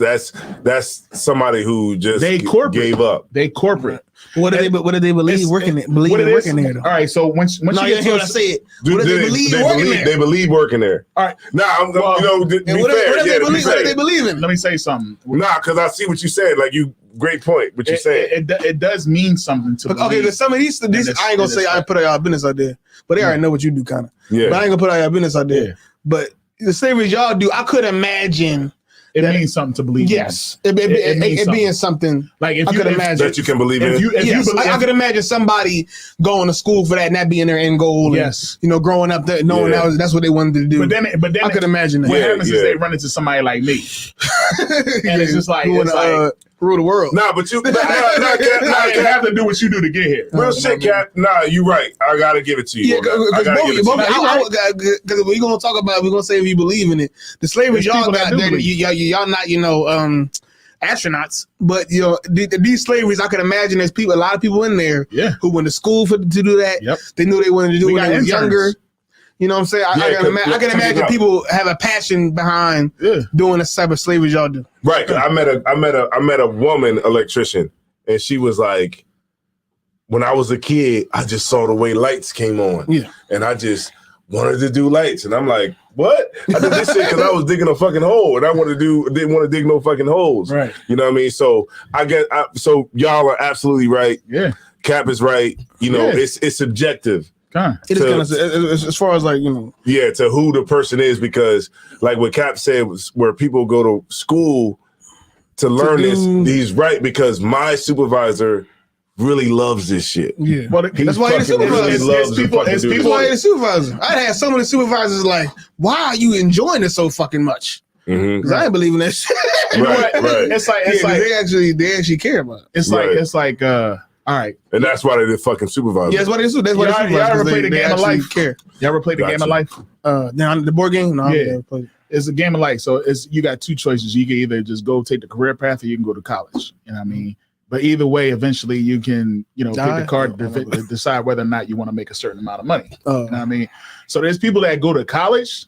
somebody who just gave up. They corporate. What do they believe working there? Though? All right. So once you get what I said, what do they believe working there? They believe working there. All right. Now, what do they believe in? Let me say something. Nah, because I see what you said. Like great point. What you saying? It does mean something to. Okay, but some of these I ain't gonna say I put all business out there, but they already know what you do, kind of. Yeah. But I ain't gonna put all your business out there. Yeah. But the slavery y'all do, I could imagine. It means something to believe. Yes, it being something. Like if I could imagine that you can believe in. I could imagine somebody going to school for that and that being their end goal. Yes, and, growing up there, knowing that's what they wanted to do. But then I could imagine that. What happens is they run into somebody like me, and it's just like rule the world. Nah, but you have to do what you do to get here. Real shit, Cap. Nah, you right. I gotta give it to you. Yeah, because we're gonna talk about. We're gonna say if you believe in it. The slavery y'all got there. Y'all not astronauts, but these slaveries. I can imagine there's a lot of people in there. Who went to school to do that. Yep. They knew they wanted to do it when they was younger. You know what I'm saying? I can imagine people have a passion behind doing this type of slavery y'all do. Right. I met a woman electrician, and she was like, when I was a kid, I just saw the way lights came on. Yeah. And I just wanted to do lights. And I'm like, what? I did this shit because I was digging a fucking hole, and didn't want to dig no fucking holes. Right. You know what I mean? So so y'all are absolutely right. Yeah. Cap is right. It's subjective. It is kind of as far as to who the person is, because like what Cap said was where people go to school to learn he's right, because my supervisor really loves this shit. Yeah, that's why he's a supervisor. It's people why he's a supervisor. I had some of the supervisors like, why are you enjoying it so fucking much? Because I ain't believing that shit. Right. It's like they actually care about it. It's like all right. And that's why they're the fucking supervisor. Yeah, that's what it is. That's what y'all ever played the game of life? Care. Y'all ever played the game of life? The board game? No, yeah. It's a game of life. So you got two choices. You can either just go take the career path, or you can go to college. You know what I mean? But either way, eventually you can, pick the card to decide whether or not you want to make a certain amount of money. You know what I mean? So there's people that go to college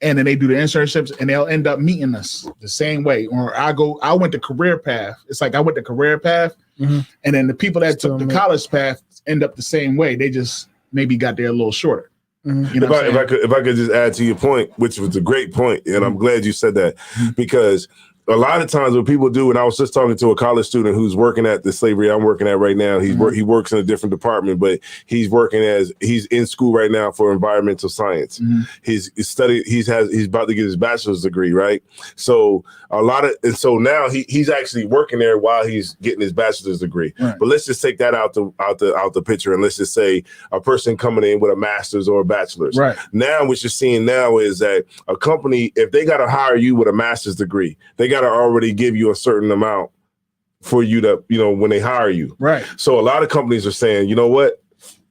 and then they do the internships and they'll end up meeting us the same way. Or I went to career path. It's like I went to career path. Mm-hmm. And then the people that took the college path end up the same way. They just maybe got there a little shorter. Mm-hmm. You know if I could just add to your point, which was a great point, and I'm glad you said that, because a lot of times what people do, and I was just talking to a college student who's working at the slavery I'm working at right now. He works in a different department, but he's in school right now for environmental science. Mm-hmm. He's about to get his bachelor's degree, right? So so now he's actually working there while he's getting his bachelor's degree. Right. But let's just take that out the picture, and let's just say a person coming in with a master's or a bachelor's. Right. Now what you're seeing now is that a company, if they got to hire you with a master's degree, they got to already give you a certain amount for you to, when they hire you. Right. So a lot of companies are saying, you know what?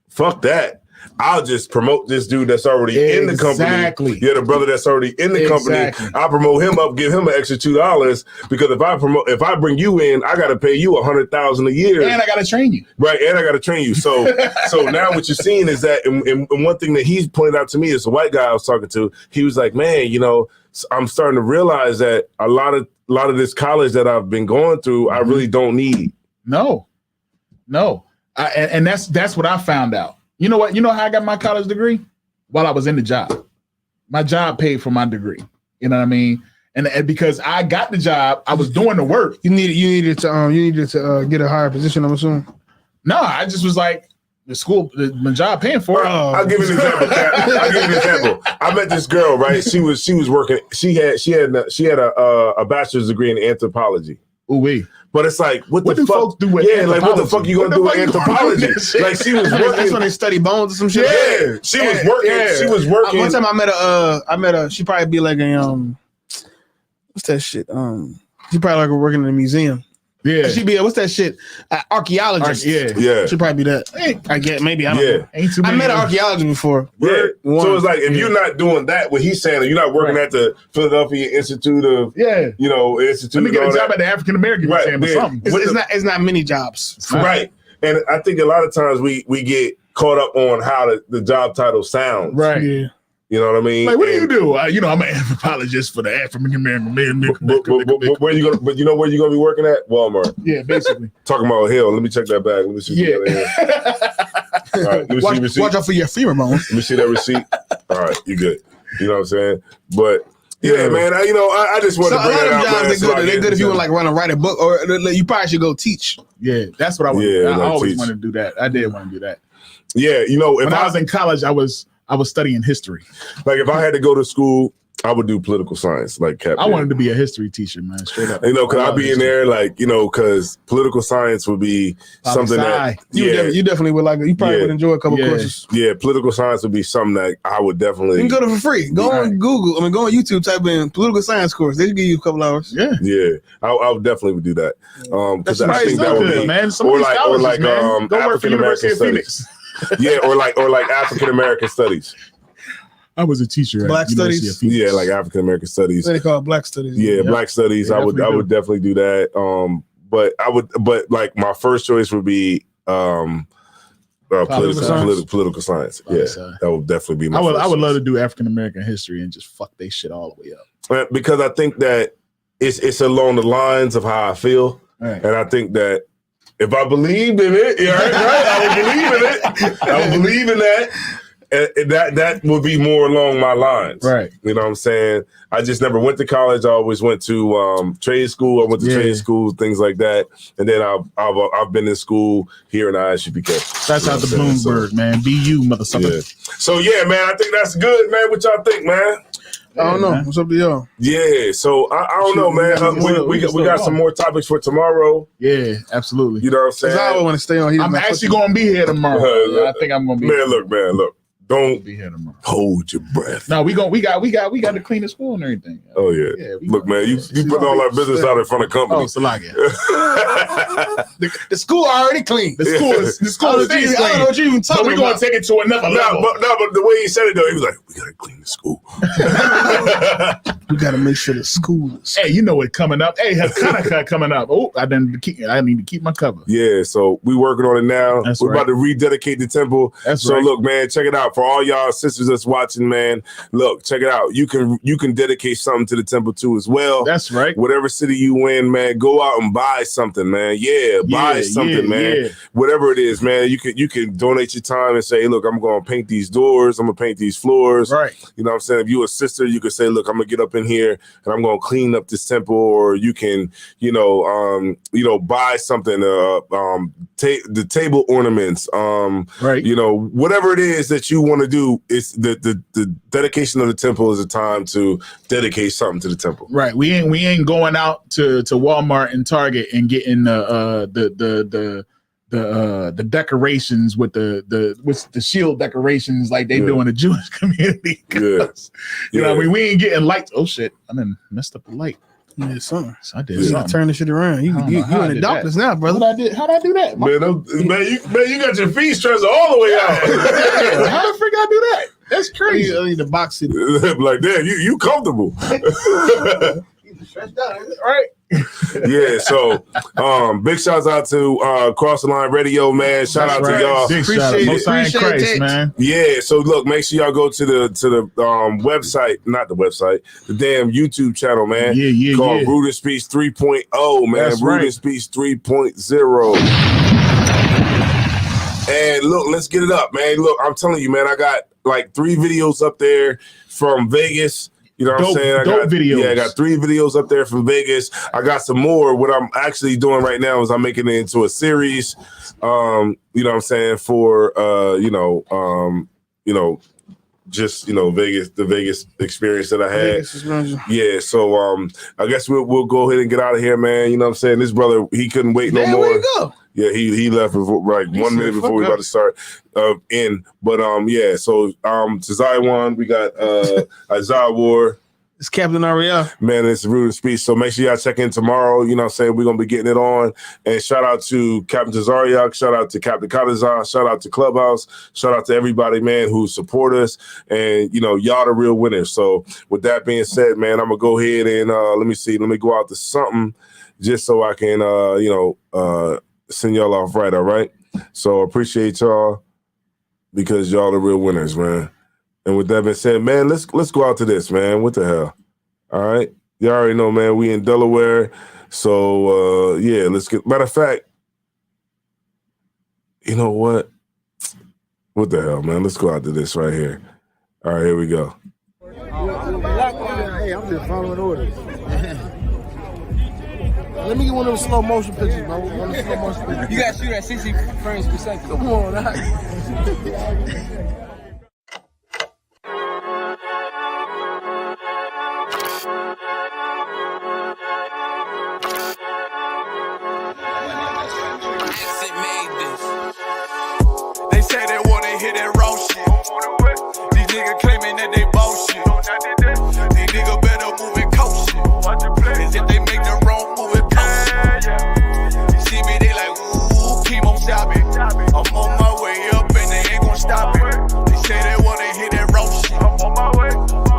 Fuck that. I'll just promote this dude that's already in the company. Exactly. Yeah, the brother that's already in the company. I'll promote him up, give him an extra $2, because if I bring you in, I got to pay you $100,000 a year. And I got to train you. Right. And I got to train you. So now what you're seeing is that, and one thing that he's pointed out to me is a white guy I was talking to, he was like, man, I'm starting to realize that a lot of this college that I've been going through, I really don't need. No. And that's what I found out. You know what? You know how I got my college degree? While I was in the job. My job paid for my degree. You know what I mean? And because I got the job, I was doing the work. You needed to get a higher position, I'm assuming. No, I just was like, my job paying for it. I'll give you an example. I met this girl, right? She was working. She had a bachelor's degree in anthropology. Ooh-wee. But it's like, what do the fuck? folks do with like what the fuck you gonna do with anthropology? Like she was working. That's when they study bones or some shit. Yeah, she was working. Yeah. She was working. One time I met a. She probably be like a what's that shit? She probably like working in a museum. Yeah, she be what's that shit? Archaeologist. Yeah. She probably be that. I get maybe I don't know. Ain't too I many met an archaeologist before. Yeah. So it's like if you're not doing that, what he's saying, you're not working at the Philadelphia Institute of Institute. Let me get a job at the African American Museum or something. It's not many jobs. Right. And I think a lot of times we get caught up on how the job title sounds. Right. Yeah. You know what I mean? Like, what do you do? I'm an anthropologist for the African American. But where you gonna? But you know where you gonna be working at? Walmart. Yeah, basically. Talking about hell. Let me check that bag. Let me see. Yeah. All right. Let me see the receipt. Watch out for your femur bone. Let me see that receipt. All right, you good. You know what I'm saying? But yeah, man. I just want to bring that out. Jobs they're good if you want to write a book, or you probably should go teach. Yeah, that's what I want. Yeah, I always wanted to do that. I did want to do that. Yeah, when I was in college, I was studying history. Like if I had to go to school, I would do political science. Like Cap I wanted to be a history teacher, man. Straight up. Because I'd be in there, like because political science would be something that you definitely would like. You probably would enjoy a couple courses. Yeah, political science would be something that I would definitely. You can go to for free. Go on Google. Go on YouTube. Type in political science course. They should give you a couple hours. Yeah. I would definitely would do that. Because I think that would be man. Or like go work for University of Phoenix. Yeah, or like African American studies. I was a teacher. Black studies. Yeah, like African American studies. What they call Black studies. Yeah, Black studies. I would definitely do that. But like my first choice would be political science. Yeah, that would definitely be my. I would love to do African American history and just fuck they shit all the way up. Because I think that it's along the lines of how I feel, and I think that. If I believed in it, right? I would believe in it. I would believe in that. That would be more along my lines. Right. You know what I'm saying? I just never went to college. I always went to trade school. I went to trade school, things like that. And then I've been in school here in ISUPK. That's out the Bloomberg, man. BU, motherfucker. Yeah. So, yeah, man, I think that's good, man. What y'all think, man? I don't know. What's up to y'all? Yeah, so I don't know, man. We got some more topics for tomorrow. Yeah, absolutely. You know what I'm saying? I want to stay on here. I'm actually going to be here tomorrow. I think I'm going to be here. Look. Don't be here tomorrow. Hold your breath. No, we got to clean the school and everything. Oh yeah. Look, man, you put all our business out in front of company. Oh, Salagia. the school already clean. The school is clean. I don't know what you even talking about. We're going to take it to another level. But the way he said it though, he was like, "We got to clean the school. We got to make sure the school is." Hey, you know what's coming up? Hey, Hanukkah coming up. Oh, I need to keep my cover. Yeah, so we working on it now. We're about to rededicate the temple. So look, man, check it out. For all y'all sisters that's watching, man, look, check it out. You can dedicate something to the temple too as well. That's right. Whatever city you in, man, go out and buy something, man. Buy something, man. Whatever it is, man. You can donate your time and say, look, I'm gonna paint these doors, I'm gonna paint these floors. Right. You know what I'm saying? If you a sister, you could say, look, I'm gonna get up in here and I'm gonna clean up this temple, or you can, buy something, the table ornaments, right. Whatever it is that you want to do. It's the dedication of the temple is a time to dedicate something to the temple. Right. We ain't going out to Walmart and Target and getting the decorations with the shield decorations like they do in the Jewish community. We ain't getting lights. Oh shit! I done messed up the light. You did something. So I did something. Turn this shit around. You in the darkness now, brother. How'd I do that? Man, you got your feet stretched all the way out. How the freak I do that? That's crazy. I need to box it. Like, damn, you comfortable. Stretched out, right? Yeah, so big shouts out to Cross the Line Radio, man. Shout out to y'all. Big appreciate Christ, man. Yeah, so look, make sure y'all go to the website, not the website, the damn YouTube channel, man. Called Root and Speech 3.0, man. That's Root and Speech 3.0. And look, let's get it up, man. Look, I'm telling you, man, I got like 3 videos up there from Vegas. You know what I'm saying? I got 3 videos up there from Vegas. I got some more. What I'm actually doing right now is I'm making it into a series. You know what I'm saying? For just the Vegas experience that I had. Yeah, so I guess we'll go ahead and get out of here, man. You know what I'm saying? This brother, he couldn't wait no more. Where you go? Yeah, he left like 1 minute before we about to start in. But yeah, so Tazai won. We got Isaiah Ward. It's Captain Ariel. Man, it's Rude and Speech. So make sure y'all check in tomorrow. You know what I'm saying? We're going to be getting it on. And shout out to Captain Tazariak. Shout out to Captain Kadazar. Shout out to Clubhouse. Shout out to everybody, man, who support us. And, y'all the real winners. So with that being said, man, I'm going to go ahead and let me see. Let me go out to something just so I can, send y'all off right, all right? So appreciate y'all because y'all the real winners, man. And with that being said, man, let's go out to this, man. What the hell? All right. You already know, man, we in Delaware. So, yeah, let's get... Matter of fact, you know what? What the hell, man? Let's go out to this right here. All right, here we go. Hey, I'm just following orders. Let me get one of those slow motion pictures, bro. One of the slow motion pictures. You gotta shoot at 60 frames per second. Come on, They say they wanna hit that raw shit. These niggas claiming that they bullshit. These niggas better move and coach shit. Cause if they make the wrong move and post it. You see me, they like, ooh, keep on stopping. I'm on my way up and they ain't gon' stop it. They say they wanna hit that raw shit.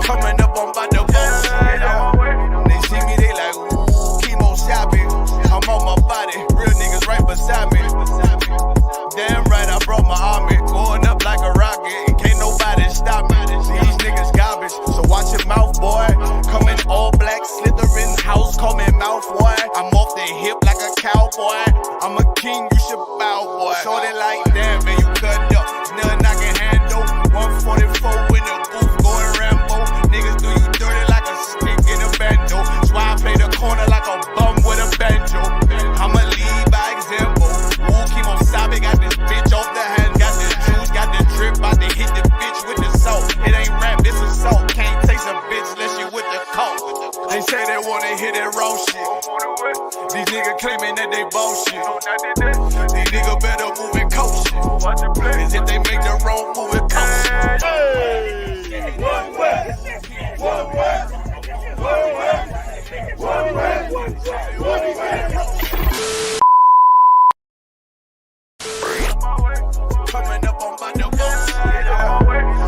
Coming up, I'm about to bullshit. They see me, they like, ooh, keep on stopping. I'm on my body, real niggas right beside me. Damn right, I brought my army, going up like a rocket, and can't nobody stop me. These niggas garbage, so watch your mouth, boy. Coming all black, slithering house, call me mouth, boy. I'm off the hip like a cowboy. I'm a king, you should bow, boy. Shorty like, damn, man, you cut up. Nothing I can handle. 144 in the booth, going Rambo. Niggas do you dirty like a stick in a bando. That's why I play the corner like a bum with a banjo. I'ma lead by example. Ooh, keep on stopping, got this bitch off the hand. Got this juice, got the drip, about to hit the bitch with the salt. It ain't rap, it's assault. Can't taste a bitch unless you with the coke. They say they wanna hit that raw shit. These niggas claiming that they bullshit. These niggas better move and coach shit. Cause if they make the wrong move and coach shit. Hey, one way, one way, one way, one way, one way. Coming up on my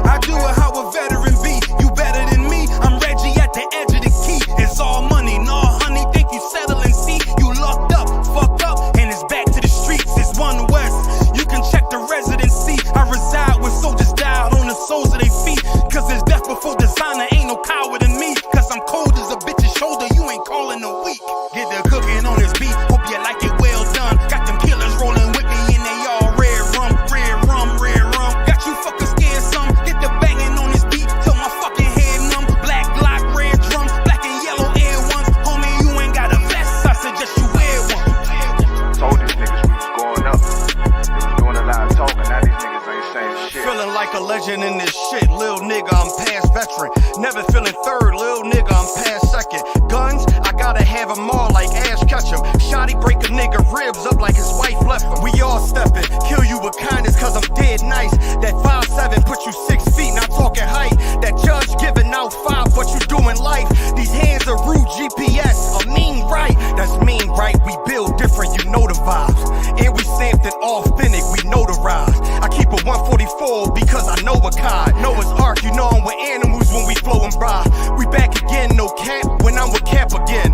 I do it how a veteran be. You better than me. I'm Reggie at the edge of the key. It's all money, no honey. Think you settle and see. You locked up, fucked up, and it's back to the streets. It's One West. You can check the residency. I reside with soldiers died on the soles of their feet. Cause there's death before designer. Ain't no coward in me. Cause I'm cold as a bitch's shoulder. You ain't calling a week. Get the cooking on this beat. Hope you like it well done. Got them killers rolling with me and they all red rum, red rum, red rum. Got you fuckers scared some. Get the banging on this beat till my fucking head numb. Black Glock, red drums, black and yellow air ones. Homie, you ain't got a vest. I suggest you wear one. Told these niggas we was going up. They was doing a lot of talking. Now these niggas ain't saying shit. Feeling like a legend in this shit. Lil nigga, I'm past veteran. Never feeling third. Lil nigga, I'm past second. Guns, I gotta have them all like Ash Ketchum. Shotty break a nigga ribs up like his wife left him. We all stepping. Kill you with kindness cause I'm dead nice. That 5'7" put you 6 feet, not talking height. That judge giving out 5 but you doing life. These hands are rude GPS. A mean right. That's mean right. We build different, you know the vibes. And we stamped it authentic, we notarized. I keep a 144 because I know a kind. Noah's Ark, you know I'm with animals when we flowing by. We back again, no cap, when I'm with Cap again.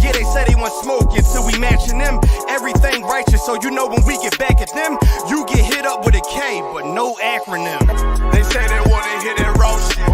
Yeah, they say they want smoke until we matching them. Everything righteous, so you know when we get back at them, you get hit up with a K, but no acronym. They say they wanna hit that raw shit.